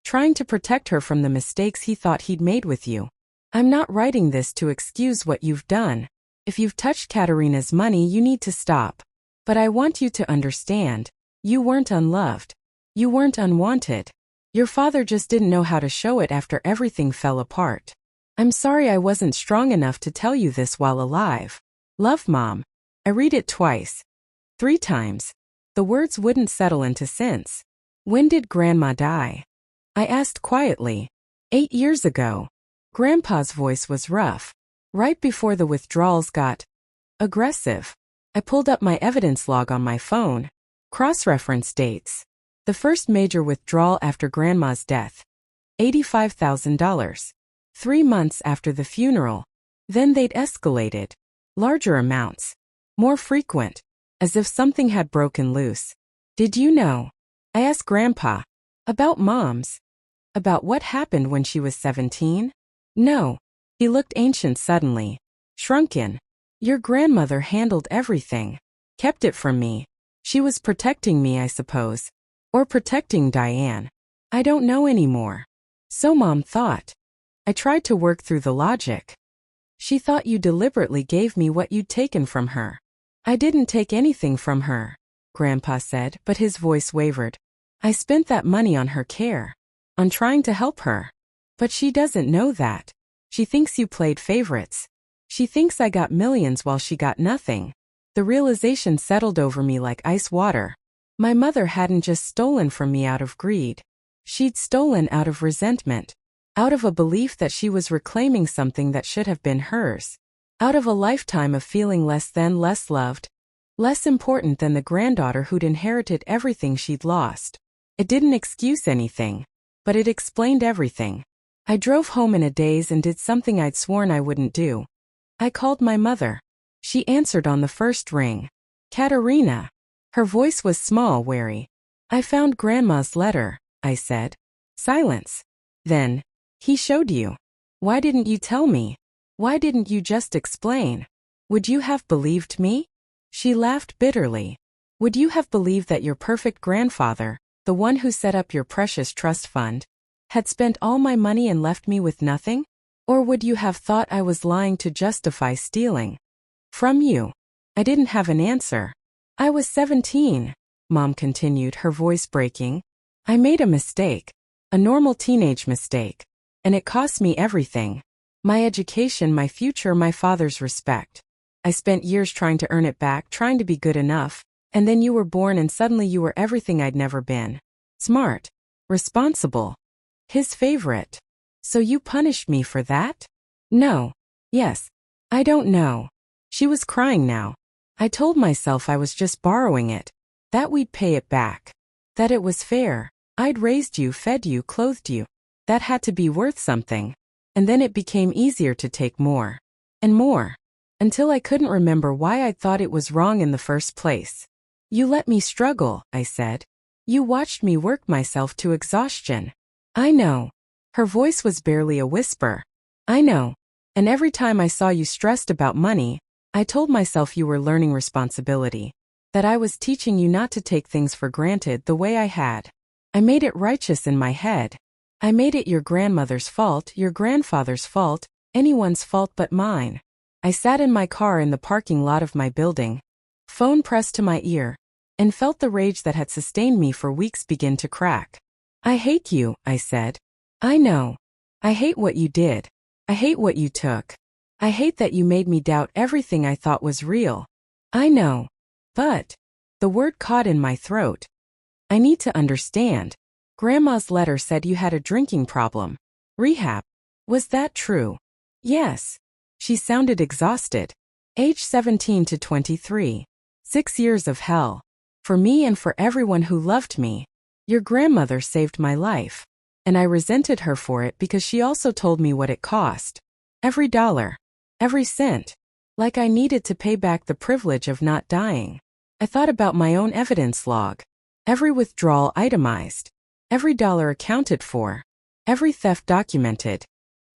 Speaker 1: trying to protect her from the mistakes he thought he'd made with you. I'm not writing this to excuse what you've done. If you've touched Katerina's money, you need to stop. But I want you to understand, you weren't unloved. You weren't unwanted. Your father just didn't know how to show it after everything fell apart. I'm sorry I wasn't strong enough to tell you this while alive. Love, Mom. I read it twice. 3 times. The words wouldn't settle into sense. When did Grandma die? I asked quietly. 8 years ago. Grandpa's voice was rough. Right before the withdrawals got aggressive. I pulled up my evidence log on my phone. Cross-reference dates. The first major withdrawal after Grandma's death. $85,000. 3 months after the funeral. Then they'd escalated. Larger amounts. More frequent. As if something had broken loose. Did you know? I asked Grandpa. About Mom's. About what happened when she was 17? No. He looked ancient suddenly. Shrunken. Your grandmother handled everything. Kept it from me. She was protecting me, I suppose. Or protecting Diane. I don't know anymore. So Mom thought. I tried to work through the logic. She thought you deliberately gave me what you'd taken from her. I didn't take anything from her, Grandpa said, but his voice wavered. I spent that money on her care. On trying to help her. But she doesn't know that. She thinks you played favorites. She thinks I got millions while she got nothing. The realization settled over me like ice water. My mother hadn't just stolen from me out of greed. She'd stolen out of resentment, out of a belief that she was reclaiming something that should have been hers, out of a lifetime of feeling less than, less loved, less important than the granddaughter who'd inherited everything she'd lost. It didn't excuse anything, but it explained everything. I drove home in a daze and did something I'd sworn I wouldn't do. I called my mother. She answered on the first ring. Katerina. Her voice was small, wary. I found Grandma's letter, I said. Silence. Then, he showed you. Why didn't you tell me? Why didn't you just explain? Would you have believed me? She laughed bitterly. Would you have believed that your perfect grandfather, the one who set up your precious trust fund, had spent all my money and left me with nothing? Or would you have thought I was lying to justify stealing from you? I didn't have an answer. I was 17, Mom continued, her voice breaking. I made a mistake, a normal teenage mistake, and it cost me everything. My education, my future, my father's respect. I spent years trying to earn it back, trying to be good enough, and then you were born and suddenly you were everything I'd never been. Smart, responsible, his favorite. So you punished me for that? No. Yes. I don't know. She was crying now. I told myself I was just borrowing it, that we'd pay it back, that it was fair. I'd raised you, fed you, clothed you. That had to be worth something. And then it became easier to take more. And more. Until I couldn't remember why I'd thought it was wrong in the first place. You let me struggle, I said. You watched me work myself to exhaustion. I know. Her voice was barely a whisper. I know. And every time I saw you stressed about money, I told myself you were learning responsibility, that I was teaching you not to take things for granted the way I had. I made it righteous in my head. I made it your grandmother's fault, your grandfather's fault, anyone's fault but mine. I sat in my car in the parking lot of my building, phone pressed to my ear, and felt the rage that had sustained me for weeks begin to crack. I hate you, I said. I know. I hate what you did. I hate what you took. I hate that you made me doubt everything I thought was real. I know. But, the word caught in my throat. I need to understand. Grandma's letter said you had a drinking problem. Rehab. Was that true? Yes. She sounded exhausted. Age 17 to 23. 6 years of hell. For me and for everyone who loved me. Your grandmother saved my life. And I resented her for it because she also told me what it cost. Every dollar. Every cent. Like I needed to pay back the privilege of not dying. I thought about my own evidence log. Every withdrawal itemized. Every dollar accounted for. Every theft documented.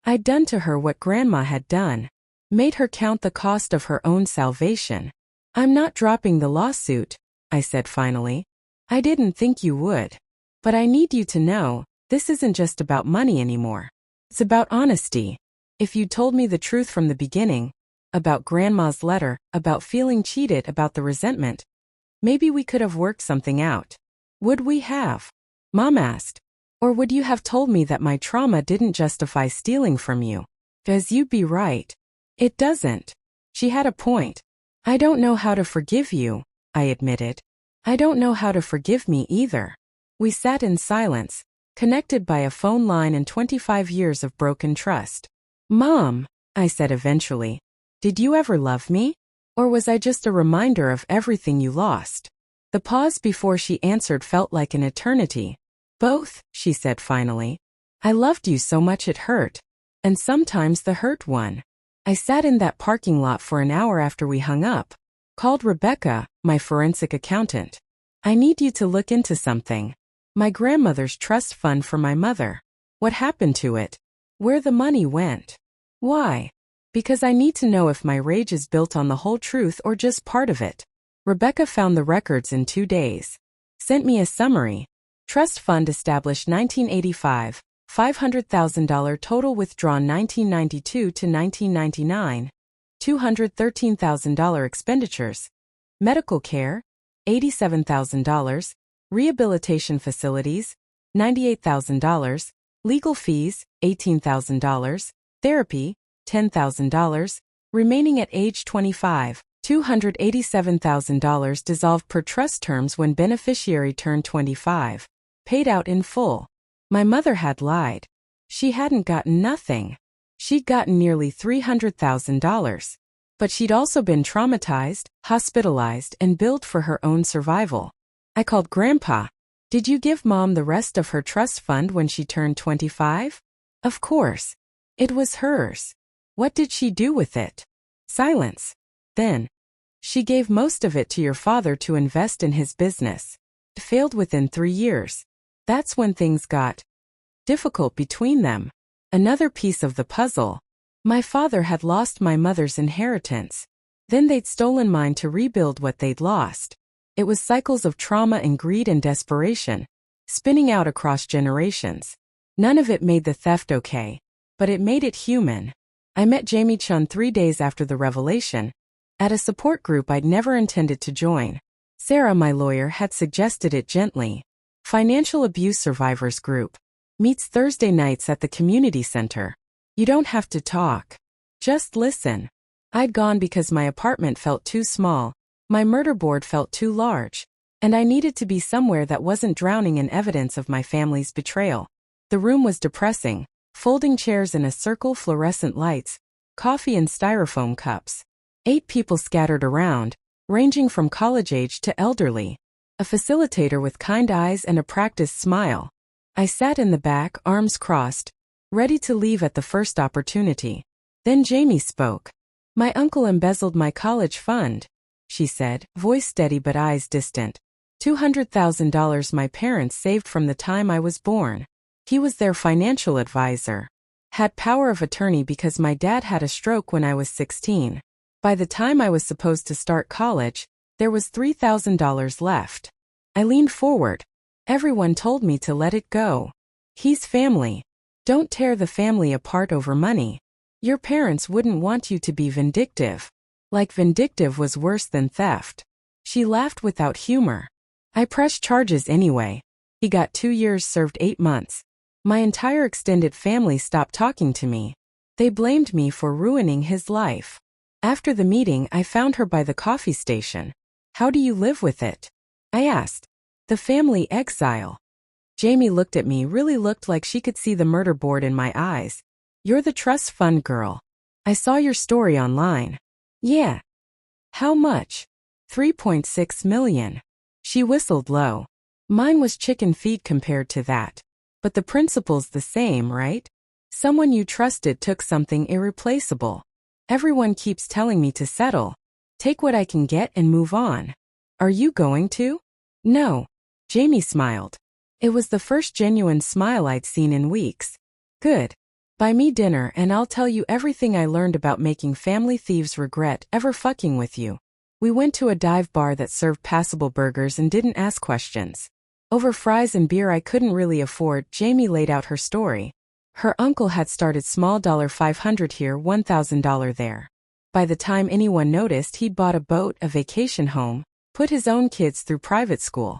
Speaker 1: I'd done to her what Grandma had done. Made her count the cost of her own salvation. I'm not dropping the lawsuit, I said finally. I didn't think you would. But I need you to know, this isn't just about money anymore. It's about honesty. If you'd told me the truth from the beginning, about Grandma's letter, about feeling cheated, about the resentment, maybe we could have worked something out. Would we have? Mom asked. Or would you have told me that my trauma didn't justify stealing from you? 'Cause you'd be right. It doesn't. She had a point. I don't know how to forgive you, I admitted. I don't know how to forgive me either. We sat in silence, connected by a phone line and 25 years of broken trust. Mom, I said eventually, did you ever love me? Or was I just a reminder of everything you lost? The pause before she answered felt like an eternity. Both, she said finally. I loved you so much it hurt. And sometimes the hurt won. I sat in that parking lot for an hour after we hung up. Called Rebecca, my forensic accountant. I need you to look into something. My grandmother's trust fund for my mother. What happened to it? Where the money went. Why? Because I need to know if my rage is built on the whole truth or just part of it. Rebecca found the records in 2 days. Sent me a summary. Trust fund established 1985, $500,000 total withdrawn 1992 to 1999, $213,000 expenditures. Medical care, $87,000, rehabilitation facilities, $98,000, legal fees, $18,000, therapy, $10,000, remaining at age 25, $287,000 dissolved per trust terms when beneficiary turned 25, paid out in full. My mother had lied. She hadn't gotten nothing. She'd gotten nearly $300,000. But she'd also been traumatized, hospitalized, and billed for her own survival. I called Grandpa. Did you give Mom the rest of her trust fund when she turned 25? Of course. It was hers. What did she do with it? Silence. Then. She gave most of it to your father to invest in his business. It failed within 3 years. That's when things got difficult between them. Another piece of the puzzle. My father had lost my mother's inheritance. Then they'd stolen mine to rebuild what they'd lost. It was cycles of trauma and greed and desperation, spinning out across generations. None of it made the theft okay, but it made it human. I met Jamie Chun 3 days after the revelation, at a support group I'd never intended to join. Sarah, my lawyer, had suggested it gently. Financial Abuse Survivors Group. Meets Thursday nights at the community center. You don't have to talk. Just listen. I'd gone because my apartment felt too small, my murder board felt too large, and I needed to be somewhere that wasn't drowning in evidence of my family's betrayal. The room was depressing, folding chairs in a circle, fluorescent lights, coffee in styrofoam cups. 8 people scattered around, ranging from college age to elderly. A facilitator with kind eyes and a practiced smile. I sat in the back, arms crossed, ready to leave at the first opportunity. Then Jamie spoke. My uncle embezzled my college fund, she said, voice steady but eyes distant. $200,000 my parents saved from the time I was born. He was their financial advisor. Had power of attorney because my dad had a stroke when I was 16. By the time I was supposed to start college, there was $3,000 left. I leaned forward. Everyone told me to let it go. He's family. Don't tear the family apart over money. Your parents wouldn't want you to be vindictive. Like vindictive was worse than theft. She laughed without humor. I pressed charges anyway. He got 2 years served 8 months. My entire extended family stopped talking to me. They blamed me for ruining his life. After the meeting, I found her by the coffee station. How do you live with it? I asked. The family exile. Jamie looked at me, really looked like she could see the murder board in my eyes. You're the trust fund girl. I saw your story online. Yeah. How much? 3.6 million. She whistled low. Mine was chicken feed compared to that. But the principle's the same, right? Someone you trusted took something irreplaceable. Everyone keeps telling me to settle. Take what I can get and move on. Are you going to? No. Jamie smiled. It was the first genuine smile I'd seen in weeks. Good. Buy me dinner and I'll tell you everything I learned about making family thieves regret ever fucking with you. We went to a dive bar that served passable burgers and didn't ask questions. Over fries and beer I couldn't really afford. Jamie laid out her story. Her uncle had started small, $500 here, $1,000 there. By the time anyone noticed, he'd bought a boat, a vacation home, put his own kids through private school.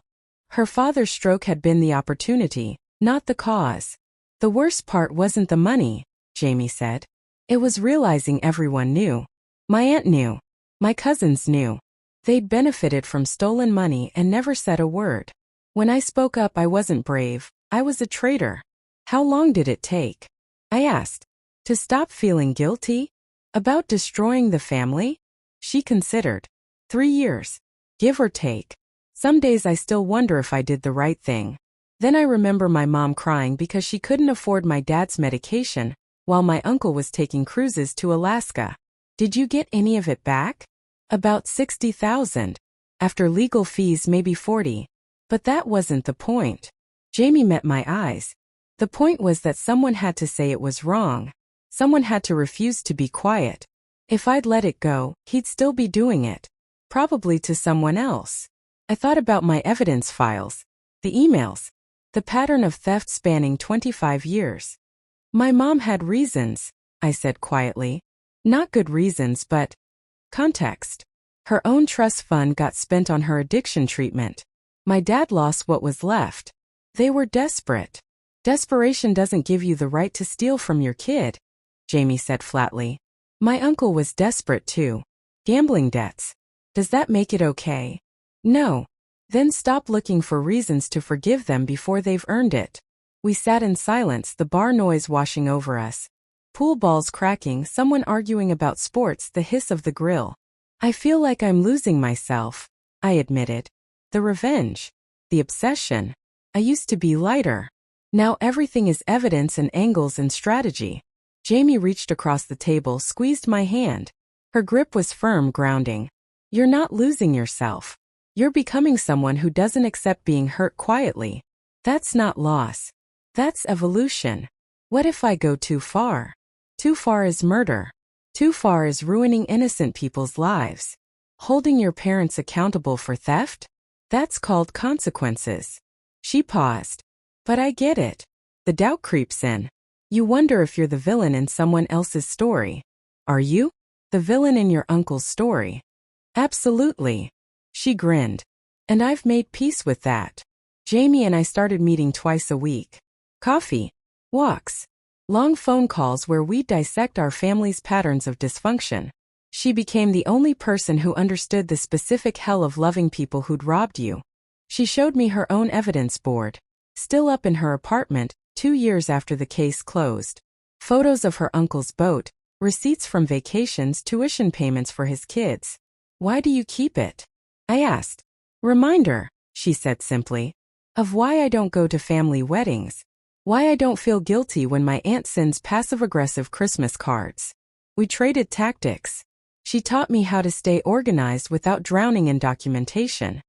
Speaker 1: Her father's stroke had been the opportunity, not the cause. The worst part wasn't the money, Jamie said. It was realizing everyone knew. My aunt knew. My cousins knew. They'd benefited from stolen money and never said a word. When I spoke up, I wasn't brave. I was a traitor. How long did it take? I asked. To stop feeling guilty? About destroying the family? She considered. 3 years. Give or take. Some days I still wonder if I did the right thing. Then I remember my mom crying because she couldn't afford my dad's medication, while my uncle was taking cruises to Alaska. Did you get any of it back? About $60,000. After legal fees, maybe 40. But that wasn't the point. Jamie met my eyes. The point was that someone had to say it was wrong. Someone had to refuse to be quiet. If I'd let it go, he'd still be doing it. Probably to someone else. I thought about my evidence files, the emails, the pattern of theft spanning 25 years. My mom had reasons, I said quietly. Not good reasons, but context. Her own trust fund got spent on her addiction treatment. My dad lost what was left. They were desperate. Desperation doesn't give you the right to steal from your kid, Jamie said flatly. My uncle was desperate too. Gambling debts. Does that make it okay? No. Then stop looking for reasons to forgive them before they've earned it. We sat in silence, the bar noise washing over us. Pool balls cracking, someone arguing about sports, the hiss of the grill. I feel like I'm losing myself, I admitted. The revenge. The obsession. I used to be lighter. Now everything is evidence and angles and strategy. Jamie reached across the table, squeezed my hand. Her grip was firm, grounding. You're not losing yourself. You're becoming someone who doesn't accept being hurt quietly. That's not loss. That's evolution. What if I go too far? Too far is murder. Too far is ruining innocent people's lives. Holding your parents accountable for theft? That's called consequences. She paused. But I get it. The doubt creeps in. You wonder if you're the villain in someone else's story. Are you? The villain in your uncle's story? Absolutely. She grinned. And I've made peace with that. Jamie and I started meeting twice a week. Coffee. Walks. Long phone calls where we dissect our family's patterns of dysfunction. She became the only person who understood the specific hell of loving people who'd robbed you. She showed me her own evidence board. Still up in her apartment, 2 years after the case closed. Photos of her uncle's boat, receipts from vacations, tuition payments for his kids. Why do you keep it? I asked. Reminder, she said simply, of why I don't go to family weddings. Why I don't feel guilty when my aunt sends passive-aggressive Christmas cards. We traded tactics. She taught me how to stay organized without drowning in documentation.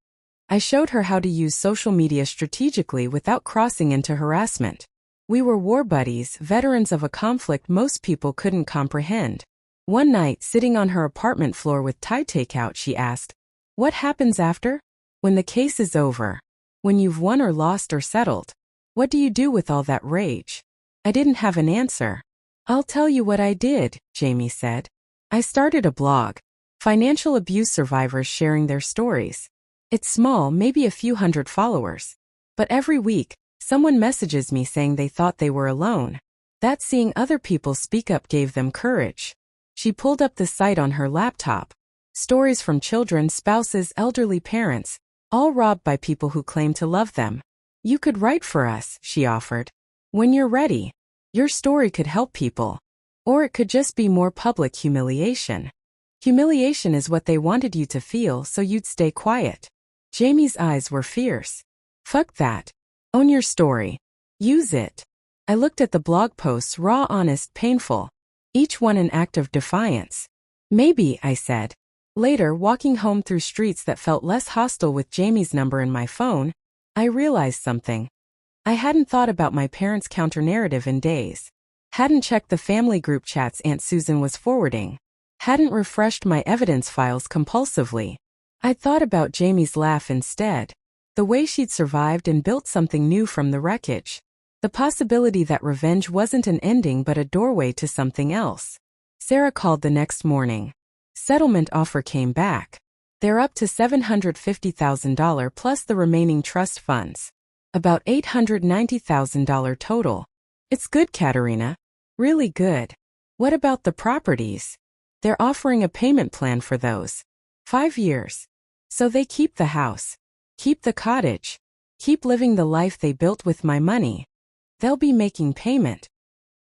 Speaker 1: I showed her how to use social media strategically without crossing into harassment. We were war buddies, veterans of a conflict most people couldn't comprehend. One night, sitting on her apartment floor with Thai takeout, she asked, "What happens after? When the case is over? When you've won or lost or settled? What do you do with all that rage?" I didn't have an answer. "I'll tell you what I did," Jamie said. I started a blog. Financial abuse survivors sharing their stories. It's small, maybe a few hundred followers. But every week, someone messages me saying they thought they were alone. That seeing other people speak up gave them courage. She pulled up the site on her laptop. Stories from children, spouses, elderly parents, all robbed by people who claim to love them. You could write for us, she offered. When you're ready. Your story could help people. Or it could just be more public humiliation. Humiliation is what they wanted you to feel, so you'd stay quiet. Jamie's eyes were fierce. Fuck that. Own your story. Use it. I looked at the blog posts, raw, honest, painful. Each one an act of defiance. Maybe, I said. Later, walking home through streets that felt less hostile with Jamie's number in my phone, I realized something. I hadn't thought about my parents' counter-narrative in days. Hadn't checked the family group chats Aunt Susan was forwarding. Hadn't refreshed my evidence files compulsively. I'd thought about Jamie's laugh instead. The way she'd survived and built something new from the wreckage. The possibility that revenge wasn't an ending but a doorway to something else. Sarah called the next morning. Settlement offer came back. They're up to $750,000 plus the remaining trust funds. About $890,000 total. It's good, Katerina. Really good. What about the properties? They're offering a payment plan for those. 5 years. So they keep the house. Keep the cottage. Keep living the life they built with my money. They'll be making payment.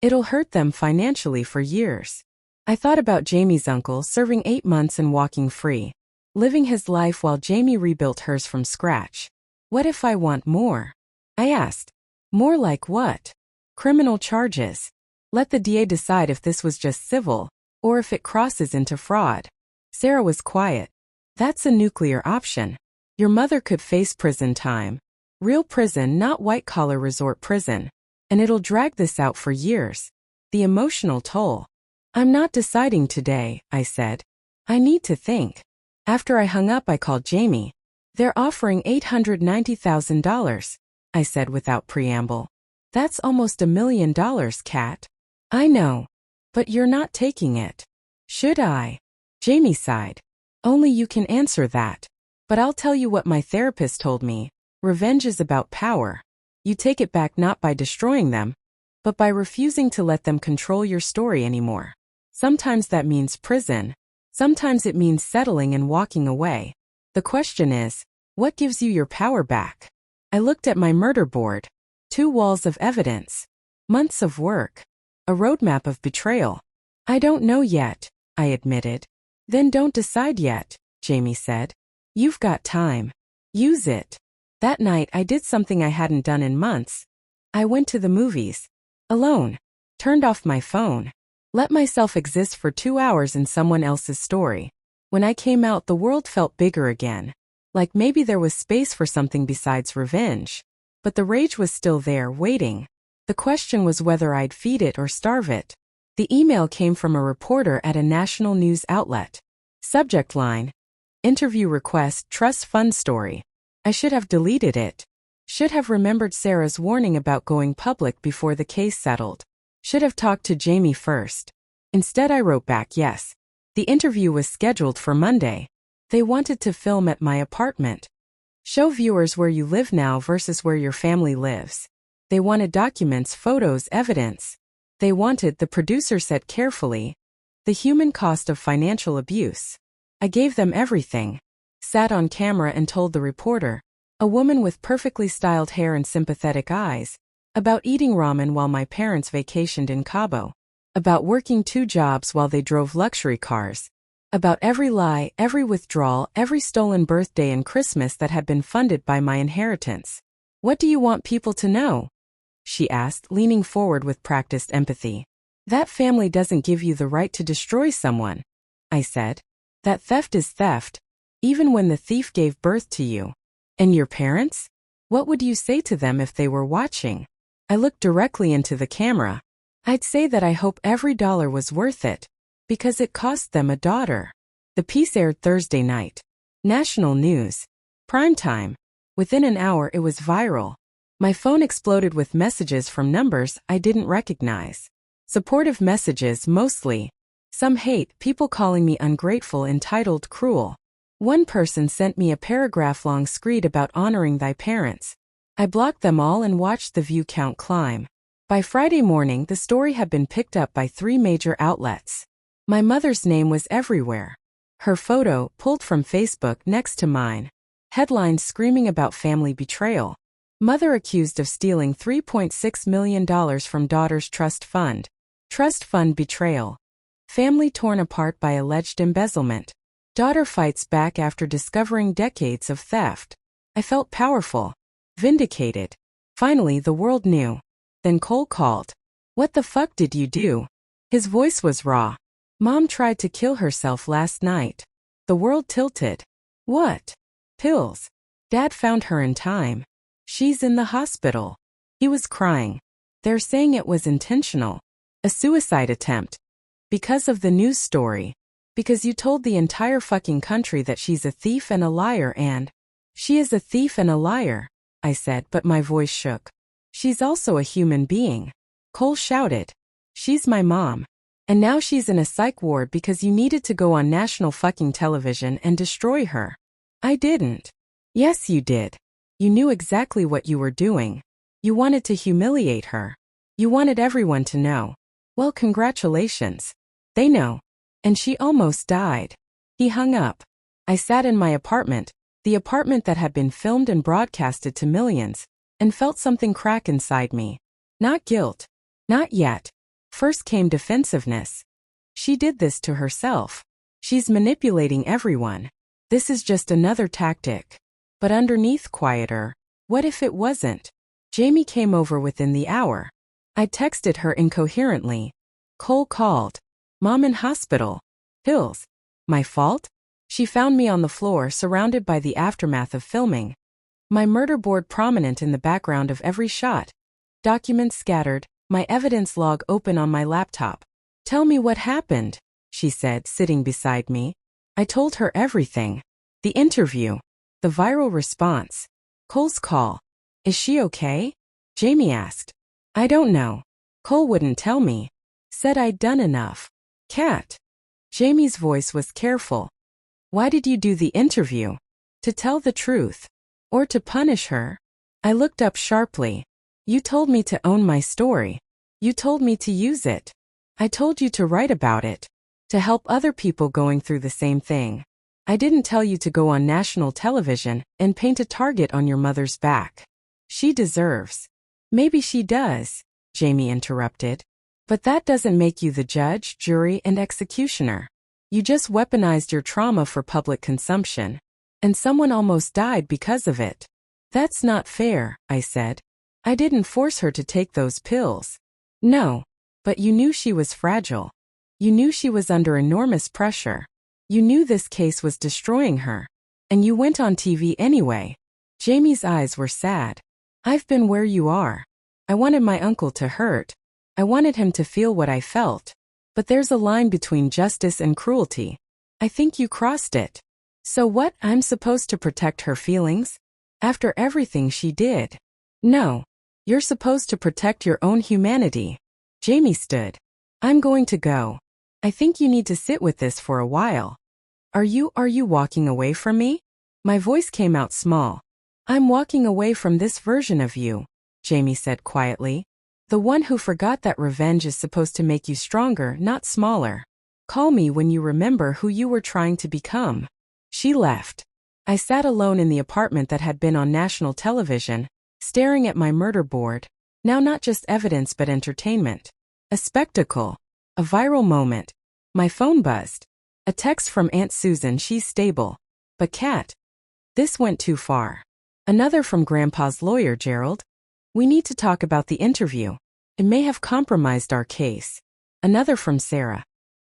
Speaker 1: It'll hurt them financially for years. I thought about Jamie's uncle serving 8 months and walking free. Living his life while Jamie rebuilt hers from scratch. What if I want more? I asked. More like what? Criminal charges. Let the DA decide if this was just civil, or if it crosses into fraud. Sarah was quiet. That's a nuclear option. Your mother could face prison time. Real prison, not white-collar resort prison. And it'll drag this out for years. The emotional toll. I'm not deciding today, I said. I need to think. After I hung up, I called Jamie. They're offering $890,000, I said without preamble. That's almost $1 million, Kat. I know. But you're not taking it. Should I? Jamie sighed. Only you can answer that. But I'll tell you what my therapist told me. Revenge is about power. You take it back not by destroying them, but by refusing to let them control your story anymore. Sometimes that means prison. Sometimes it means settling and walking away. The question is, what gives you your power back? I looked at my murder board. 2 walls of evidence. Months of work. A roadmap of betrayal. I don't know yet, I admitted. Then don't decide yet, Jamie said. You've got time. Use it. That night I did something I hadn't done in months. I went to the movies. Alone. Turned off my phone. Let myself exist for 2 hours in someone else's story. When I came out, the world felt bigger again. Like maybe there was space for something besides revenge. But the rage was still there, waiting. The question was whether I'd feed it or starve it. The email came from a reporter at a national news outlet. Subject line: Interview request, trust fund story. I should have deleted it. Should have remembered Sarah's warning about going public before the case settled. Should have talked to Jamie first. Instead I wrote back yes. The interview was scheduled for Monday. They wanted to film at my apartment. Show viewers where you live now versus where your family lives. They wanted documents, photos, evidence. They wanted, the producer said carefully, the human cost of financial abuse. I gave them everything. Sat on camera and told the reporter, a woman with perfectly styled hair and sympathetic eyes, about eating ramen while my parents vacationed in Cabo. About working 2 jobs while they drove luxury cars. About every lie, every withdrawal, every stolen birthday and Christmas that had been funded by my inheritance. What do you want people to know? She asked, leaning forward with practiced empathy. That family doesn't give you the right to destroy someone, I said. That theft is theft, even when the thief gave birth to you. And your parents? What would you say to them if they were watching? I looked directly into the camera. I'd say that I hope every dollar was worth it, because it cost them a daughter. The piece aired Thursday night. National news. Prime time. Within an hour it was viral. My phone exploded with messages from numbers I didn't recognize. Supportive messages mostly. Some hate, people calling me ungrateful, entitled, cruel. One person sent me a paragraph-long screed about honoring thy parents. I blocked them all and watched the view count climb. By Friday morning, the story had been picked up by 3 major outlets. My mother's name was everywhere. Her photo, pulled from Facebook, next to mine. Headlines screaming about family betrayal. Mother accused of stealing $3.6 million from daughter's trust fund. Trust fund betrayal. Family torn apart by alleged embezzlement. Daughter fights back after discovering decades of theft. I felt powerful. Vindicated. Finally, the world knew. Then Cole called. What the fuck did you do? His voice was raw. Mom tried to kill herself last night. The world tilted. What? Pills. Dad found her in time. She's in the hospital. He was crying. They're saying it was intentional. A suicide attempt. Because of the news story. Because you told the entire fucking country that she's a thief and a liar and... She is a thief and a liar, I said, but my voice shook. She's also a human being. Cole shouted. She's my mom. And now she's in a psych ward because you needed to go on national fucking television and destroy her. I didn't. Yes, you did. You knew exactly what you were doing. You wanted to humiliate her. You wanted everyone to know. Well, congratulations. They know. And she almost died. He hung up. I sat in my apartment, the apartment that had been filmed and broadcasted to millions, and felt something crack inside me. Not guilt. Not yet. First came defensiveness. She did this to herself. She's manipulating everyone. This is just another tactic. But underneath, quieter. What if it wasn't? Jamie came over within the hour. I texted her incoherently. Cole called. Mom in hospital. Pills. My fault? She found me on the floor, surrounded by the aftermath of filming. My murder board prominent in the background of every shot. Documents scattered, my evidence log open on my laptop. Tell me what happened, she said, sitting beside me. I told her everything. The interview. The viral response. Cole's call. Is she okay? Jamie asked. I don't know. Cole wouldn't tell me. Said I'd done enough. Cat. Jamie's voice was careful. Why did you do the interview? To tell the truth. Or to punish her? I looked up sharply. You told me to own my story. You told me to use it. I told you to write about it. To help other people going through the same thing. I didn't tell you to go on national television and paint a target on your mother's back. She deserves Maybe she does, Jamie interrupted. But that doesn't make you the judge, jury, and executioner. You just weaponized your trauma for public consumption. And someone almost died because of it. That's not fair, I said. I didn't force her to take those pills. No. But you knew she was fragile. You knew she was under enormous pressure. You knew this case was destroying her. And you went on TV anyway. Jamie's eyes were sad. I've been where you are. I wanted my uncle to hurt. I wanted him to feel what I felt. But there's a line between justice and cruelty. I think you crossed it. So what, I'm supposed to protect her feelings? After everything she did? No. You're supposed to protect your own humanity. Jamie stood. I'm going to go. I think you need to sit with this for a while. Are you walking away from me? My voice came out small. I'm walking away from this version of you, Jamie said quietly. The one who forgot that revenge is supposed to make you stronger, not smaller. Call me when you remember who you were trying to become. She left. I sat alone in the apartment that had been on national television, staring at my murder board. Now not just evidence but entertainment. A spectacle. A viral moment. My phone buzzed. A text from Aunt Susan, she's stable. But Kat. This went too far. Another from Grandpa's lawyer, Gerald. We need to talk about the interview. It may have compromised our case. Another from Sarah.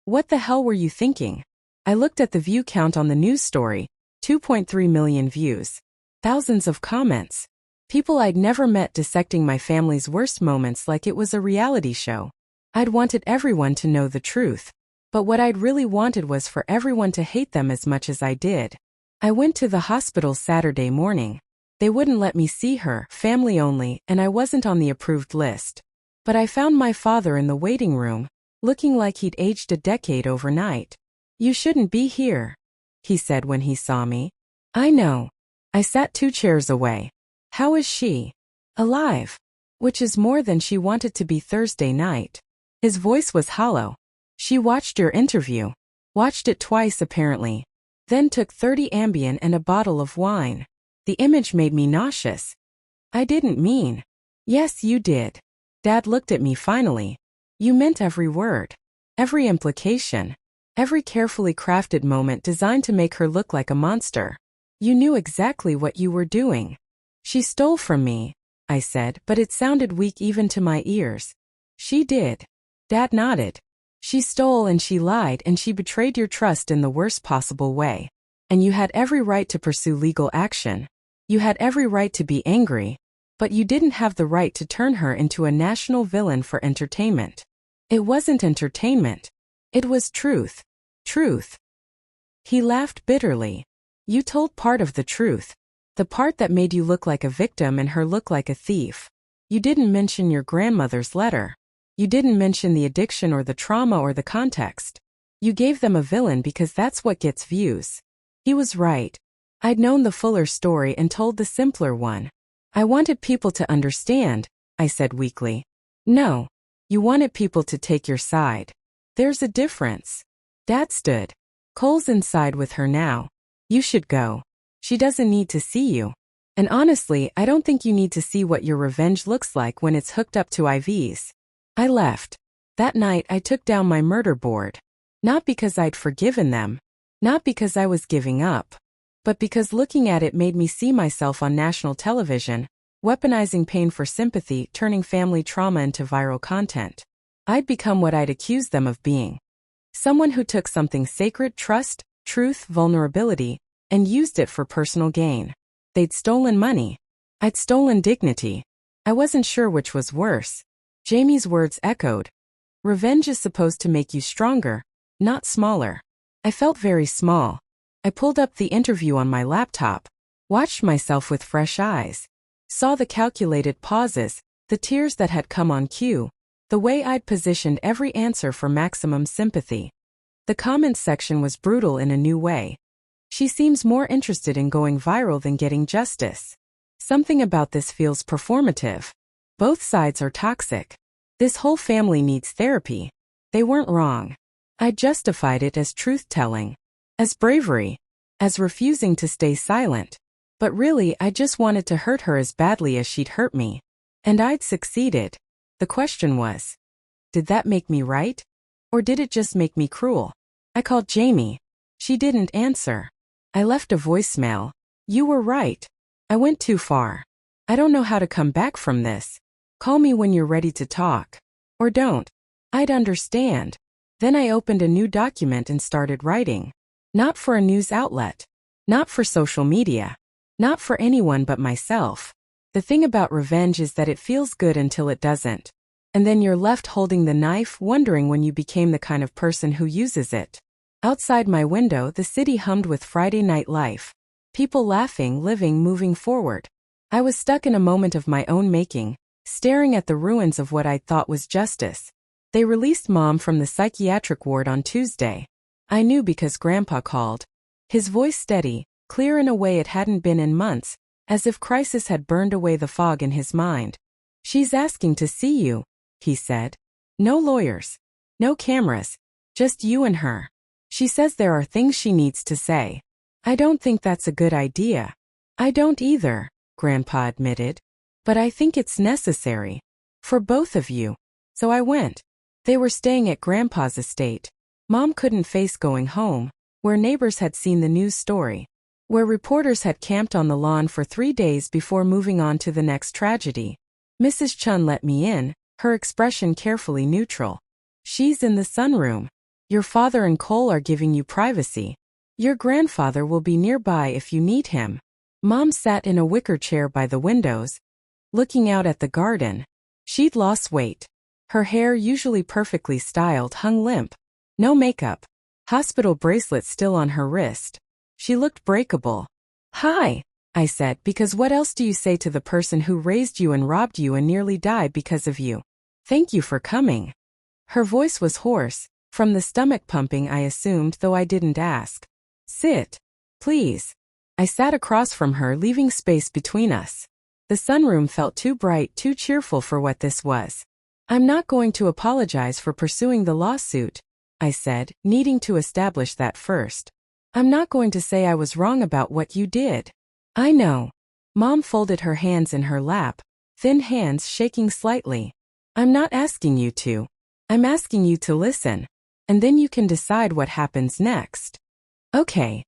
Speaker 1: What the hell were you thinking? I looked at the view count on the news story. 2.3 million views. Thousands of comments. People I'd never met dissecting my family's worst moments like it was a reality show. I'd wanted everyone to know the truth. But what I'd really wanted was for everyone to hate them as much as I did. I went to the hospital Saturday morning. They wouldn't let me see her, family only, and I wasn't on the approved list. But I found my father in the waiting room, looking like he'd aged a decade overnight. You shouldn't be here, he said when he saw me. I know. I sat 2 chairs away. How is she? Alive. Which is more than she wanted to be Thursday night. His voice was hollow. She watched your interview. Watched it twice apparently. Then took 30 Ambien and a bottle of wine. The image made me nauseous. I didn't mean. Yes, you did. Dad looked at me finally. You meant every word. Every implication. Every carefully crafted moment designed to make her look like a monster. You knew exactly what you were doing. She stole from me, I said, but it sounded weak even to my ears. She did. Dad nodded. She stole and she lied and she betrayed your trust in the worst possible way. And you had every right to pursue legal action. You had every right to be angry. But you didn't have the right to turn her into a national villain for entertainment. It wasn't entertainment. It was truth. Truth. He laughed bitterly. You told part of the truth. The part that made you look like a victim and her look like a thief. You didn't mention your grandmother's letter. You didn't mention the addiction or the trauma or the context. You gave them a villain because that's what gets views. He was right. I'd known the fuller story and told the simpler one. I wanted people to understand, I said weakly. No. You wanted people to take your side. There's a difference. Dad stood. Cole's inside with her now. You should go. She doesn't need to see you. And honestly, I don't think you need to see what your revenge looks like when it's hooked up to IVs. I left. That night I took down my murder board. Not because I'd forgiven them. Not because I was giving up. But because looking at it made me see myself on national television, weaponizing pain for sympathy, turning family trauma into viral content. I'd become what I'd accused them of being. Someone who took something sacred, trust, truth, vulnerability, and used it for personal gain. They'd stolen money. I'd stolen dignity. I wasn't sure which was worse. Jamie's words echoed. Revenge is supposed to make you stronger, not smaller. I felt very small. I pulled up the interview on my laptop, watched myself with fresh eyes, saw the calculated pauses, the tears that had come on cue, the way I'd positioned every answer for maximum sympathy. The comments section was brutal in a new way. She seems more interested in going viral than getting justice. Something about this feels performative. Both sides are toxic. This whole family needs therapy. They weren't wrong. I justified it as truth-telling, as bravery, as refusing to stay silent. But really, I just wanted to hurt her as badly as she'd hurt me. And I'd succeeded. The question was, did that make me right? Or did it just make me cruel? I called Jamie. She didn't answer. I left a voicemail. You were right. I went too far. I don't know how to come back from this. Call me when you're ready to talk. Or don't. I'd understand. Then I opened a new document and started writing. Not for a news outlet. Not for social media. Not for anyone but myself. The thing about revenge is that it feels good until it doesn't. And then you're left holding the knife, wondering when you became the kind of person who uses it. Outside my window, the city hummed with Friday night life. People laughing, living, moving forward. I was stuck in a moment of my own making, staring at the ruins of what I thought was justice. They released Mom from the psychiatric ward on Tuesday. I knew because Grandpa called. His voice steady, clear in a way it hadn't been in months, as if crisis had burned away the fog in his mind. She's asking to see you, he said. No lawyers. No cameras. Just you and her. She says there are things she needs to say. I don't think that's a good idea. I don't either, Grandpa admitted. But I think it's necessary. For both of you. So I went. They were staying at Grandpa's estate. Mom couldn't face going home, where neighbors had seen the news story, where reporters had camped on the lawn for 3 days before moving on to the next tragedy. Mrs. Chun let me in, her expression carefully neutral. She's in the sunroom. Your father and Cole are giving you privacy. Your grandfather will be nearby if you need him. Mom sat in a wicker chair by the windows, looking out at the garden. She'd lost weight. Her hair, usually perfectly styled, hung limp. No makeup. Hospital bracelet still on her wrist. She looked breakable. Hi, I said, because what else do you say to the person who raised you and robbed you and nearly died because of you? Thank you for coming. Her voice was hoarse, from the stomach pumping I assumed, though I didn't ask. Sit. Please. I sat across from her, leaving space between us. The sunroom felt too bright, too cheerful for what this was. I'm not going to apologize for pursuing the lawsuit, I said, needing to establish that first. I'm not going to say I was wrong about what you did. I know. Mom folded her hands in her lap, thin hands shaking slightly. I'm not asking you to. I'm asking you to listen. And then you can decide what happens next. Okay.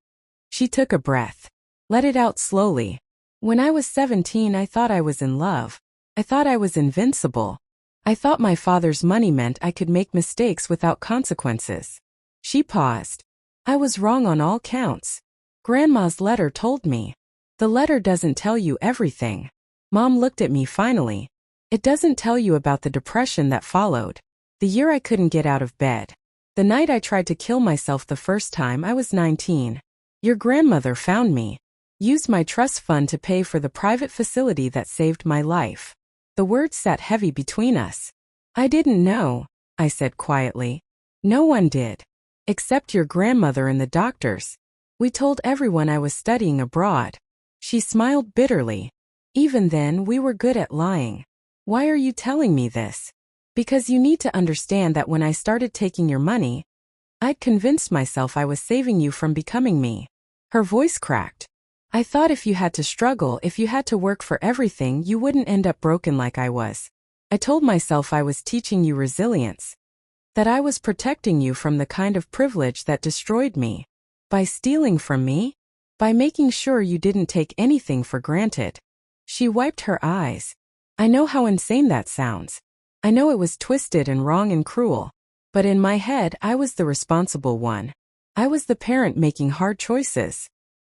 Speaker 1: She took a breath. Let it out slowly. When I was 17, I thought I was in love. I thought I was invincible. I thought my father's money meant I could make mistakes without consequences. She paused. I was wrong on all counts. Grandma's letter told me. The letter doesn't tell you everything. Mom looked at me finally. It doesn't tell you about the depression that followed. The year I couldn't get out of bed. The night I tried to kill myself the first time I was 19. Your grandmother found me. Used my trust fund to pay for the private facility that saved my life. The words sat heavy between us. I didn't know, I said quietly. No one did. Except your grandmother and the doctors. We told everyone I was studying abroad. She smiled bitterly. Even then, we were good at lying. Why are you telling me this? Because you need to understand that when I started taking your money, I'd convinced myself I was saving you from becoming me. Her voice cracked. I thought if you had to struggle, if you had to work for everything, you wouldn't end up broken like I was. I told myself I was teaching you resilience. That I was protecting you from the kind of privilege that destroyed me. By stealing from me? By making sure you didn't take anything for granted. She wiped her eyes. I know how insane that sounds. I know it was twisted and wrong and cruel. But in my head, I was the responsible one. I was the parent making hard choices.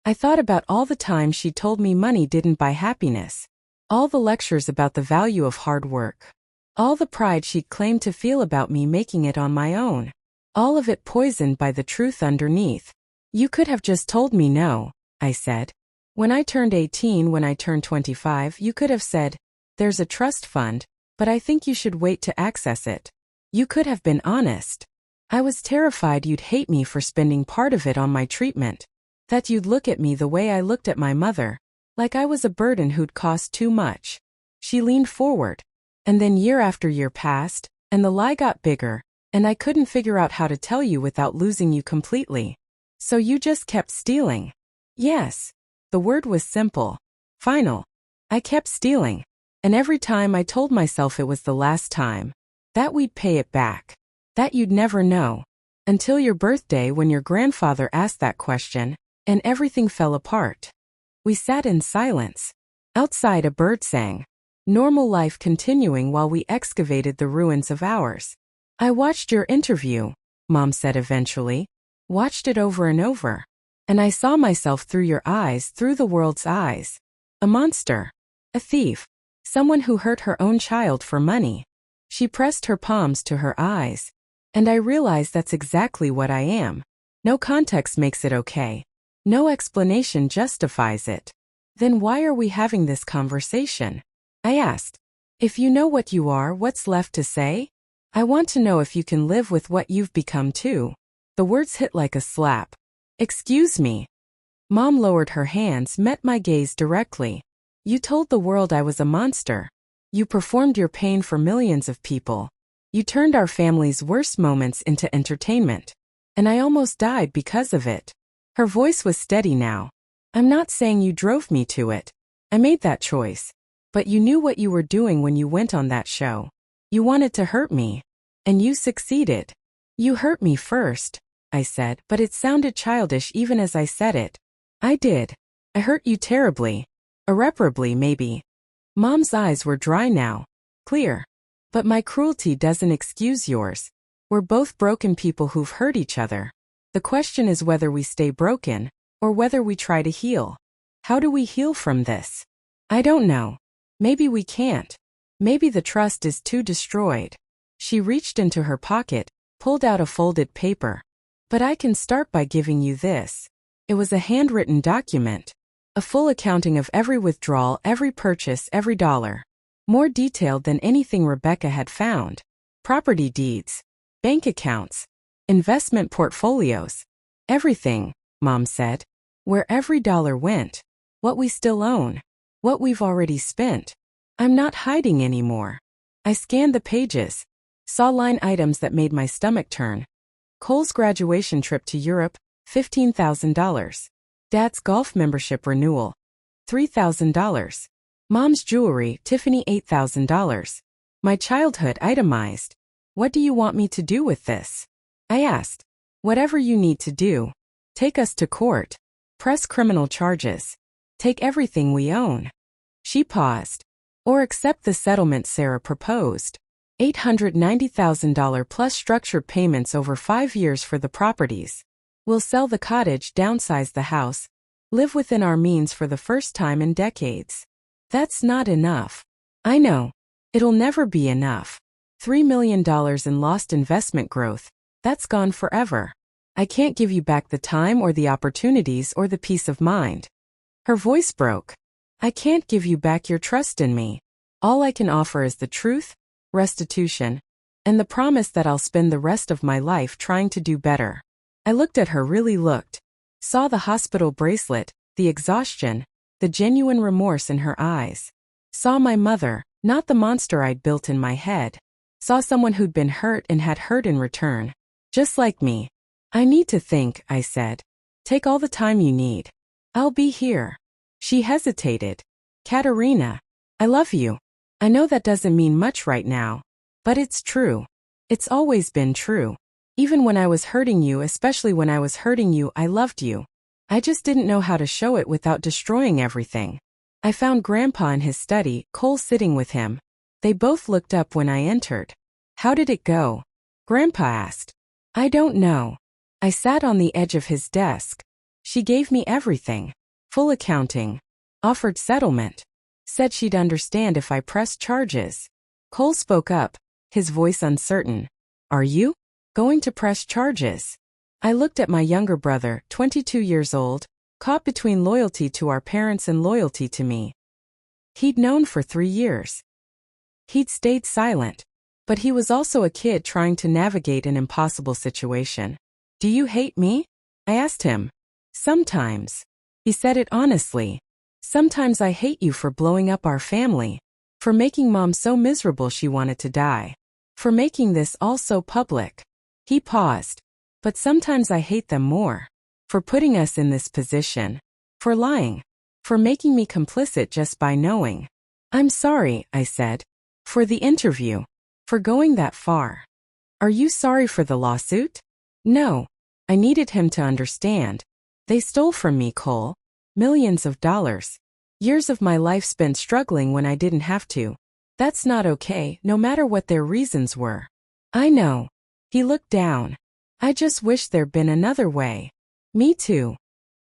Speaker 1: I thought about all the times she told me money didn't buy happiness. All the lectures about the value of hard work. All the pride she'd claimed to feel about me making it on my own. All of it poisoned by the truth underneath. You could have just told me no, I said. When I turned 18, when I turned 25, you could have said, there's a trust fund, but I think you should wait to access it. You could have been honest. I was terrified you'd hate me for spending part of it on my treatment. That you'd look at me the way I looked at my mother, like I was a burden who'd cost too much. She leaned forward. And then year after year passed, and the lie got bigger, and I couldn't figure out how to tell you without losing you completely. So you just kept stealing. Yes. The word was simple. Final. I kept stealing. And every time I told myself it was the last time. That we'd pay it back. That you'd never know. Until your birthday when your grandfather asked that question, and everything fell apart. We sat in silence. Outside a bird sang. Normal life continuing while we excavated the ruins of ours. I watched your interview, Mom said eventually. Watched it over and over. And I saw myself through your eyes, through the world's eyes. A monster. A thief. Someone who hurt her own child for money. She pressed her palms to her eyes. And I realized that's exactly what I am. No context makes it okay. No explanation justifies it. Then why are we having this conversation? I asked. If you know what you are, what's left to say? I want to know if you can live with what you've become too. The words hit like a slap. Excuse me. Mom lowered her hands, met my gaze directly. You told the world I was a monster. You performed your pain for millions of people. You turned our family's worst moments into entertainment. And I almost died because of it. Her voice was steady now. I'm not saying you drove me to it. I made that choice. But you knew what you were doing when you went on that show. You wanted to hurt me. And you succeeded. You hurt me first, I said, but it sounded childish even as I said it. I did. I hurt you terribly. Irreparably, maybe. Mom's eyes were dry now. Clear. But my cruelty doesn't excuse yours. We're both broken people who've hurt each other. The question is whether we stay broken, or whether we try to heal. How do we heal from this? I don't know. Maybe we can't. Maybe the trust is too destroyed. She reached into her pocket, pulled out a folded paper. But I can start by giving you this. It was a handwritten document. A full accounting of every withdrawal, every purchase, every dollar. More detailed than anything Rebecca had found. Property deeds. Bank accounts. Investment portfolios. Everything, Mom said. Where every dollar went. What we still own. What we've already spent. I'm not hiding anymore. I scanned the pages. Saw line items that made my stomach turn. Cole's graduation trip to Europe, $15,000. Dad's golf membership renewal, $3,000. Mom's jewelry, Tiffany, $8,000. My childhood itemized. What do you want me to do with this? I asked. Whatever you need to do. Take us to court. Press criminal charges. Take everything we own. She paused. Or accept the settlement Sarah proposed. $890,000 plus structured payments over 5 years for the properties. We'll sell the cottage, downsize the house, live within our means for the first time in decades. That's not enough. I know. It'll never be enough. $3 million in lost investment growth. That's gone forever. I can't give you back the time or the opportunities or the peace of mind. Her voice broke. I can't give you back your trust in me. All I can offer is the truth, restitution, and the promise that I'll spend the rest of my life trying to do better. I looked at her, really looked. Saw the hospital bracelet, the exhaustion, the genuine remorse in her eyes. Saw my mother, not the monster I'd built in my head. Saw someone who'd been hurt and had hurt in return. Just like me. I need to think, I said. Take all the time you need. I'll be here. She hesitated. Katerina, I love you. I know that doesn't mean much right now. But it's true. It's always been true. Even when I was hurting you, especially when I was hurting you, I loved you. I just didn't know how to show it without destroying everything. I found Grandpa in his study, Cole sitting with him. They both looked up when I entered. How did it go? Grandpa asked. I don't know. I sat on the edge of his desk. She gave me everything. Full accounting. Offered settlement. Said she'd understand if I pressed charges. Cole spoke up, his voice uncertain. Are you going to press charges? I looked at my younger brother, 22 years old, caught between loyalty to our parents and loyalty to me. He'd known for 3 years. He'd stayed silent. But he was also a kid trying to navigate an impossible situation. Do you hate me? I asked him. Sometimes. He said it honestly. Sometimes I hate you for blowing up our family. For making Mom so miserable she wanted to die. For making this all so public. He paused. But sometimes I hate them more. For putting us in this position. For lying. For making me complicit just by knowing. I'm sorry, I said. For the interview. For going that far. Are you sorry for the lawsuit? No. I needed him to understand. They stole from me, Cole. Millions of dollars. Years of my life spent struggling when I didn't have to. That's not okay, no matter what their reasons were. I know. He looked down. I just wish there'd been another way. Me too.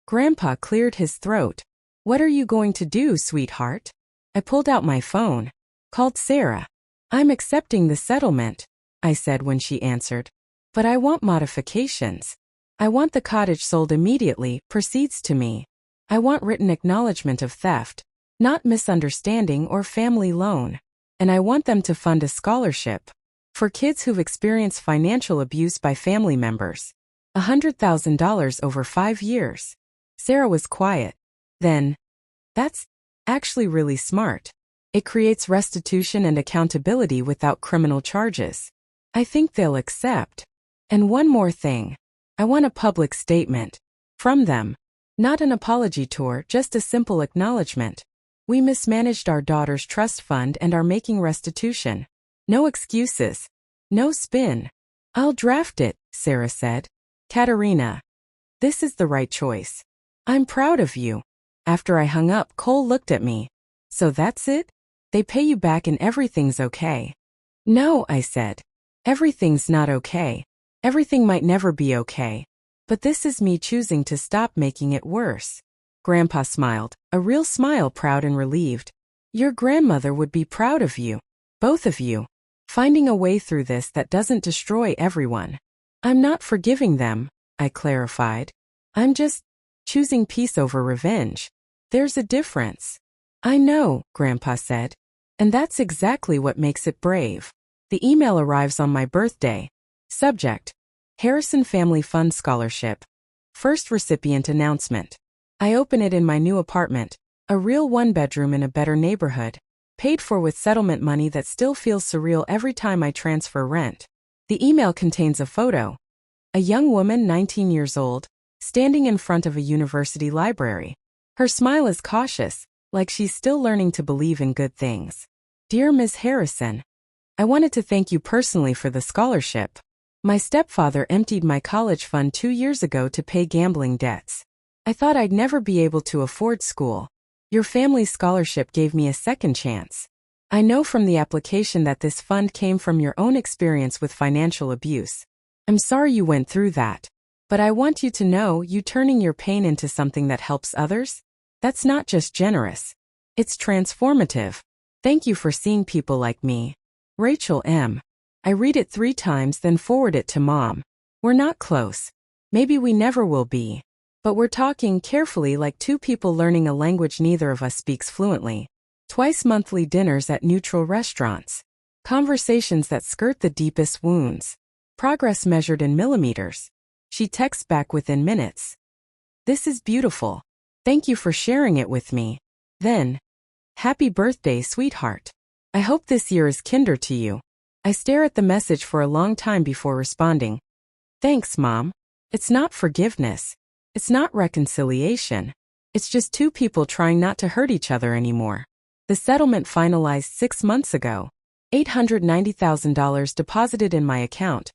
Speaker 1: Grandpa cleared his throat. What are you going to do, sweetheart? I pulled out my phone. Called Sarah. I'm accepting the settlement, I said when she answered. But I want modifications. I want the cottage sold immediately, proceeds to me. I want written acknowledgement of theft, not misunderstanding or family loan. And I want them to fund a scholarship for kids who've experienced financial abuse by family members. $100,000 over 5 years. Sarah was quiet. Then, that's actually really smart. It creates restitution and accountability without criminal charges. I think they'll accept. And one more thing. I want a public statement. From them. Not an apology tour, just a simple acknowledgement. We mismanaged our daughter's trust fund and are making restitution. No excuses. No spin. I'll draft it, Sarah said. Katerina. This is the right choice. I'm proud of you. After I hung up, Cole looked at me. So that's it? They pay you back and everything's okay. No, I said. Everything's not okay. Everything might never be okay. But this is me choosing to stop making it worse. Grandpa smiled, a real smile, proud and relieved. Your grandmother would be proud of you. Both of you. Finding a way through this that doesn't destroy everyone. I'm not forgiving them, I clarified. I'm just choosing peace over revenge. There's a difference. I know, Grandpa said. And that's exactly what makes it brave. The email arrives on my birthday. Subject: Harrison Family Fund Scholarship. First recipient announcement. I open it in my new apartment, a real one-bedroom in a better neighborhood, paid for with settlement money that still feels surreal every time I transfer rent. The email contains a photo. A young woman, 19 years old, standing in front of a university library. Her smile is cautious, like she's still learning to believe in good things. Dear Ms. Harrison, I wanted to thank you personally for the scholarship. My stepfather emptied my college fund 2 years ago to pay gambling debts. I thought I'd never be able to afford school. Your family's scholarship gave me a second chance. I know from the application that this fund came from your own experience with financial abuse. I'm sorry you went through that. But I want you to know you turning your pain into something that helps others? That's not just generous. It's transformative. Thank you for seeing people like me. Rachel M. I read it 3 times then forward it to Mom. We're not close. Maybe we never will be. But we're talking carefully like 2 people learning a language neither of us speaks fluently. Twice monthly dinners at neutral restaurants. Conversations that skirt the deepest wounds. Progress measured in millimeters. She texts back within minutes. This is beautiful. Thank you for sharing it with me. Then, happy birthday, sweetheart. I hope this year is kinder to you. I stare at the message for a long time before responding. Thanks, Mom. It's not forgiveness. It's not reconciliation. It's just 2 people trying not to hurt each other anymore. The settlement finalized 6 months ago. $890,000 deposited in my account.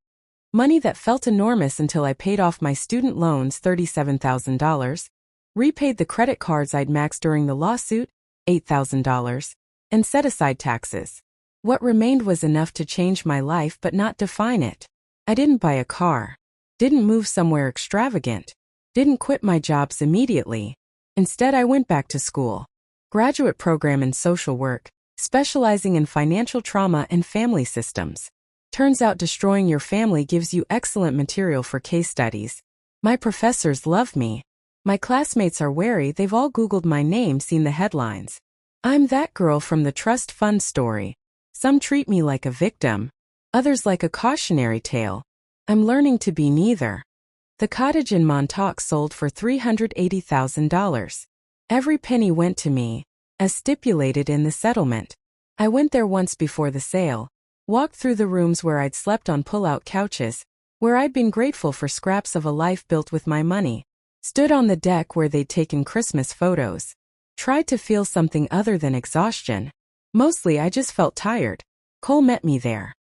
Speaker 1: Money that felt enormous until I paid off my student loans, $37,000, repaid the credit cards I'd maxed during the lawsuit, $8,000, and set aside taxes. What remained was enough to change my life but not define it. I didn't buy a car. Didn't move somewhere extravagant. Didn't quit my jobs immediately. Instead, I went back to school. Graduate program in social work, specializing in financial trauma and family systems. Turns out destroying your family gives you excellent material for case studies. My professors love me. My classmates are wary, they've all Googled my name, seen the headlines. I'm that girl from the trust fund story. Some treat me like a victim. Others like a cautionary tale. I'm learning to be neither. The cottage in Montauk sold for $380,000. Every penny went to me, as stipulated in the settlement. I went there once before the sale, walked through the rooms where I'd slept on pull-out couches, where I'd been grateful for scraps of a life built with my money, stood on the deck where they'd taken Christmas photos, tried to feel something other than exhaustion. Mostly I just felt tired. Cole met me there.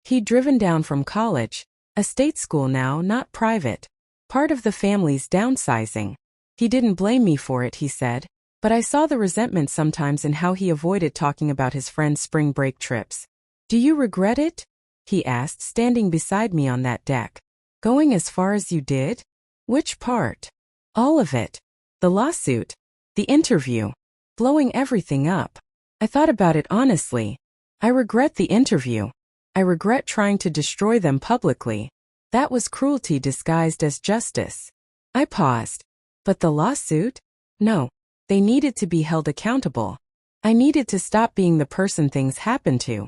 Speaker 1: He'd driven down from college, a state school now, not private. Part of the family's downsizing. He didn't blame me for it, he said, but I saw the resentment sometimes in how he avoided talking about his friend's spring break trips. Do you regret it? He asked, standing beside me on that deck. Going as far as you did? Which part? All of it. The lawsuit. The interview. Blowing everything up. I thought about it honestly. I regret the interview. I regret trying to destroy them publicly. That was cruelty disguised as justice. I paused. But the lawsuit? No. They needed to be held accountable. I needed to stop being the person things happened to.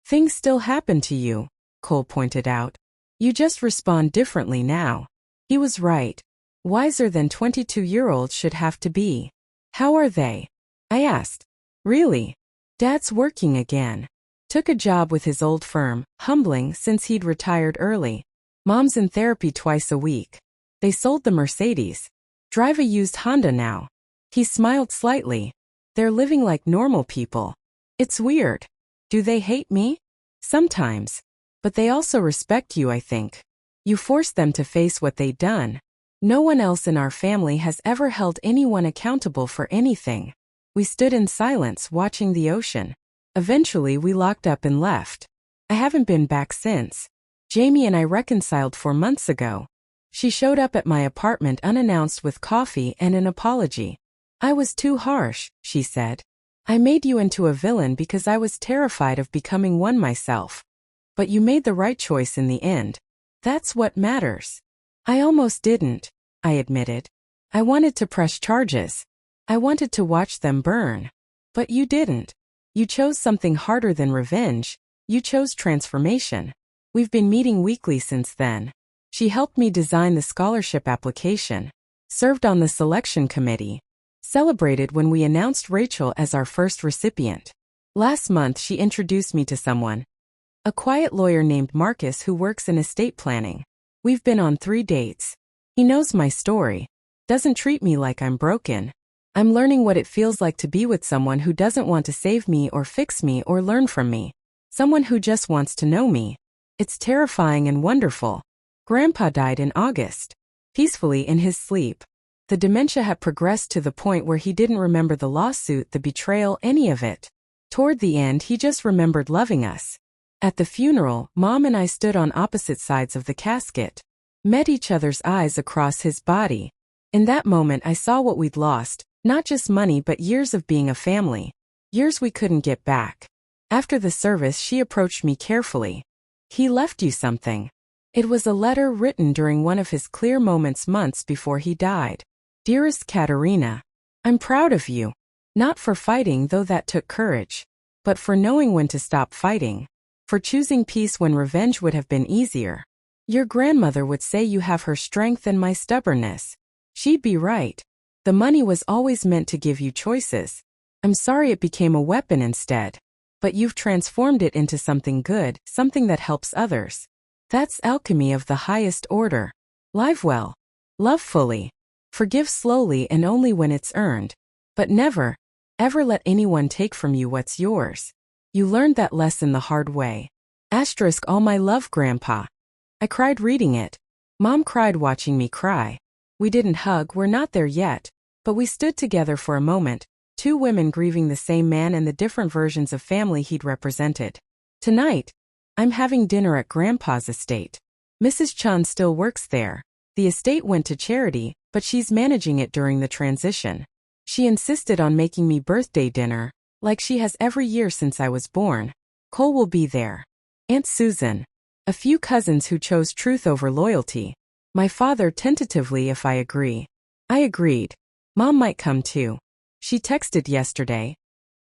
Speaker 1: Things still happen to you, Cole pointed out. You just respond differently now. He was right. Wiser than 22-year-olds should have to be. How are they? I asked. Really? Dad's working again. Took a job with his old firm, humbling since he'd retired early. Mom's in therapy twice a week. They sold the Mercedes. Drive a used Honda now. He smiled slightly. They're living like normal people. It's weird. Do they hate me? Sometimes. But they also respect you, I think. You forced them to face what they'd done. No one else in our family has ever held anyone accountable for anything. We stood in silence watching the ocean. Eventually we locked up and left. I haven't been back since. Jamie and I reconciled 4 months ago. She showed up at my apartment unannounced with coffee and an apology. I was too harsh, she said. I made you into a villain because I was terrified of becoming one myself. But you made the right choice in the end. That's what matters. I almost didn't, I admitted. I wanted to press charges. I wanted to watch them burn. But you didn't. You chose something harder than revenge. You chose transformation. We've been meeting weekly since then. She helped me design the scholarship application. Served on the selection committee. Celebrated when we announced Rachel as our first recipient. Last month she introduced me to someone. A quiet lawyer named Marcus who works in estate planning. We've been on 3 dates. He knows my story. Doesn't treat me like I'm broken. I'm learning what it feels like to be with someone who doesn't want to save me or fix me or learn from me. Someone who just wants to know me. It's terrifying and wonderful. Grandpa died in August. Peacefully in his sleep. The dementia had progressed to the point where he didn't remember the lawsuit, the betrayal, any of it. Toward the end he just remembered loving us. At the funeral, Mom and I stood on opposite sides of the casket. Met each other's eyes across his body. In that moment I saw what we'd lost, not just money but years of being a family. Years we couldn't get back. After the service she approached me carefully. He left you something. It was a letter written during one of his clear moments months before he died. Dearest Katerina, I'm proud of you. Not for fighting, though that took courage. But for knowing when to stop fighting. For choosing peace when revenge would have been easier. Your grandmother would say you have her strength and my stubbornness. She'd be right. The money was always meant to give you choices. I'm sorry it became a weapon instead. But you've transformed it into something good, something that helps others. That's alchemy of the highest order. Live well. Love fully. Forgive slowly and only when it's earned. But never, ever let anyone take from you what's yours. You learned that lesson the hard way. Asterisk all my love, Grandpa. I cried reading it. Mom cried watching me cry. We didn't hug, we're not there yet. But we stood together for a moment, 2 women grieving the same man and the different versions of family he'd represented. Tonight, I'm having dinner at Grandpa's estate. Mrs. Chun still works there. The estate went to charity, but she's managing it during the transition. She insisted on making me birthday dinner, like she has every year since I was born. Cole will be there. Aunt Susan. A few cousins who chose truth over loyalty. My father tentatively if I agree. I agreed. Mom might come too. She texted yesterday.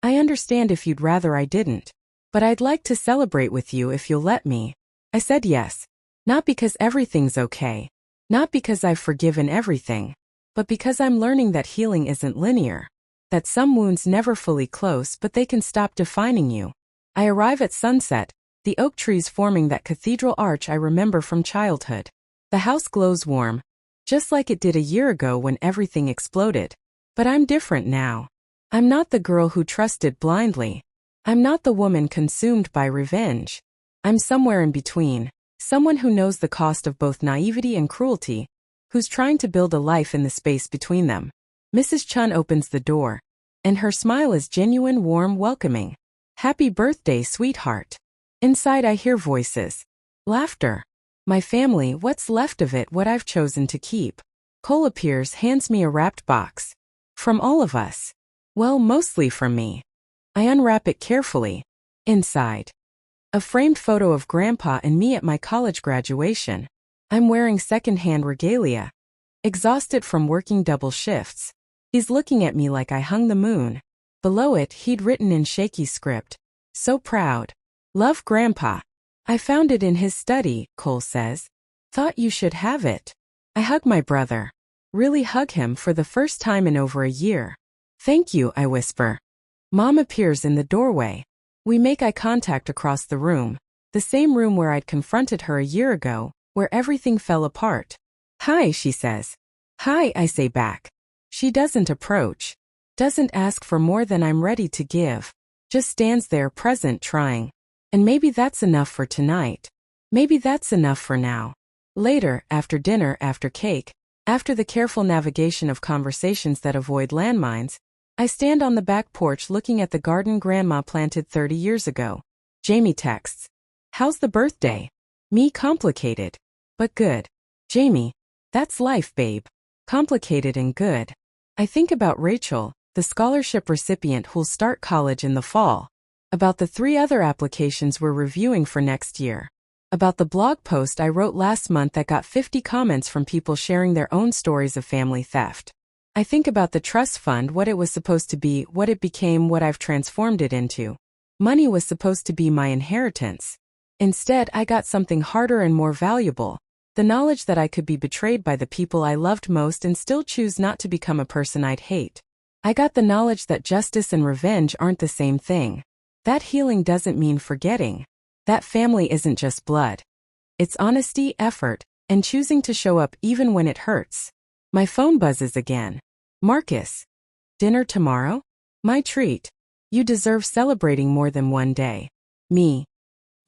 Speaker 1: I understand if you'd rather I didn't. But I'd like to celebrate with you if you'll let me. I said yes. Not because everything's okay. Not because I've forgiven everything. But because I'm learning that healing isn't linear. That some wounds never fully close but they can stop defining you. I arrive at sunset, the oak trees forming that cathedral arch I remember from childhood. The house glows warm. Just like it did a year ago when everything exploded. But I'm different now. I'm not the girl who trusted blindly. I'm not the woman consumed by revenge. I'm somewhere in between, someone who knows the cost of both naivety and cruelty, who's trying to build a life in the space between them. Mrs. Chun opens the door, and her smile is genuine, warm, welcoming. Happy birthday, sweetheart. Inside I hear voices. Laughter. My family, what's left of it, what I've chosen to keep. Cole appears, hands me a wrapped box. From all of us. Well, mostly from me. I unwrap it carefully. Inside. A framed photo of Grandpa and me at my college graduation. I'm wearing second-hand regalia. Exhausted from working double shifts. He's looking at me like I hung the moon. Below it, he'd written in shaky script. So proud. Love, Grandpa. I found it in his study, Cole says. Thought you should have it. I hug my brother. Really hug him for the first time in over a year. Thank you, I whisper. Mom appears in the doorway. We make eye contact across the room. The same room where I'd confronted her a year ago, where everything fell apart. Hi, she says. Hi, I say back. She doesn't approach. Doesn't ask for more than I'm ready to give. Just stands there, present, trying. And maybe that's enough for tonight. Maybe that's enough for now. Later, after dinner, after cake, after the careful navigation of conversations that avoid landmines, I stand on the back porch looking at the garden Grandma planted 30 years ago. Jamie texts. How's the birthday? Me, complicated. But good. Jamie. That's life, babe. Complicated and good. I think about Rachel, the scholarship recipient who'll start college in the fall. About the 3 other applications we're reviewing for next year. About the blog post I wrote last month that got 50 comments from people sharing their own stories of family theft. I think about the trust fund, what it was supposed to be, what it became, what I've transformed it into. Money was supposed to be my inheritance. Instead, I got something harder and more valuable. The knowledge that I could be betrayed by the people I loved most and still choose not to become a person I'd hate. I got the knowledge that justice and revenge aren't the same thing. That healing doesn't mean forgetting. That family isn't just blood. It's honesty, effort, and choosing to show up even when it hurts. My phone buzzes again. Marcus. Dinner tomorrow? My treat. You deserve celebrating more than one day. Me.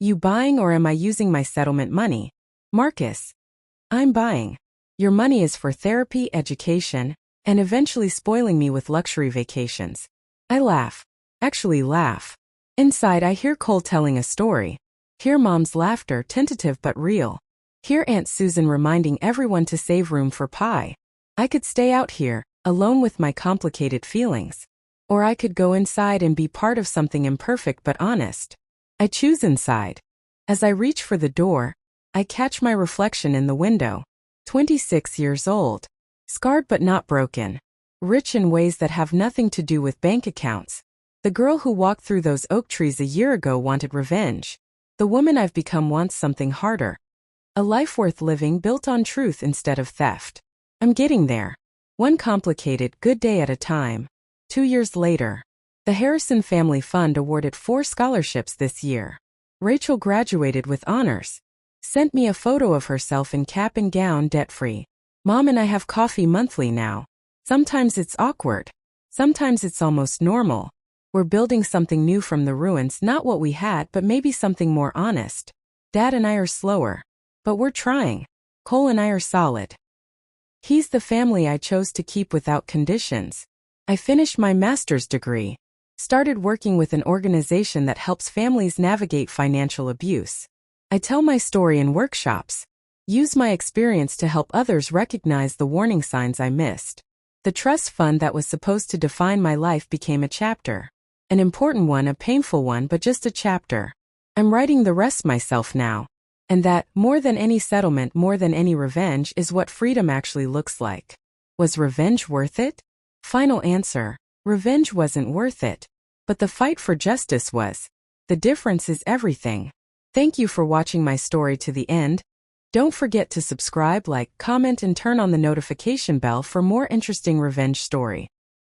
Speaker 1: You buying, or am I using my settlement money? Marcus. I'm buying. Your money is for therapy, education, and eventually spoiling me with luxury vacations. I laugh. Actually laugh. Inside I hear Cole telling a story. Hear Mom's laughter, tentative but real. Hear Aunt Susan reminding everyone to save room for pie. I could stay out here, alone with my complicated feelings. Or I could go inside and be part of something imperfect but honest. I choose inside. As I reach for the door, I catch my reflection in the window. 26 years old. Scarred but not broken. Rich in ways that have nothing to do with bank accounts. The girl who walked through those oak trees a year ago wanted revenge. The woman I've become wants something harder. A life worth living built on truth instead of theft. I'm getting there. One complicated, good day at a time. 2 years later. The Harrison Family Fund awarded 4 scholarships this year. Rachel graduated with honors. Sent me a photo of herself in cap and gown, debt-free. Mom and I have coffee monthly now. Sometimes it's awkward. Sometimes it's almost normal. We're building something new from the ruins, not what we had, but maybe something more honest. Dad and I are slower. But we're trying. Cole and I are solid. He's the family I chose to keep without conditions. I finished my master's degree. Started working with an organization that helps families navigate financial abuse. I tell my story in workshops. Use my experience to help others recognize the warning signs I missed. The trust fund that was supposed to define my life became a chapter. An important one, a painful one, but just a chapter. I'm writing the rest myself now. And that, more than any settlement, more than any revenge, is what freedom actually looks like. Was revenge worth it? Final answer. Revenge wasn't worth it. But the fight for justice was. The difference is everything. Thank you for watching my story to the end. Don't forget to subscribe, like, comment, and turn on the notification bell for more interesting revenge story.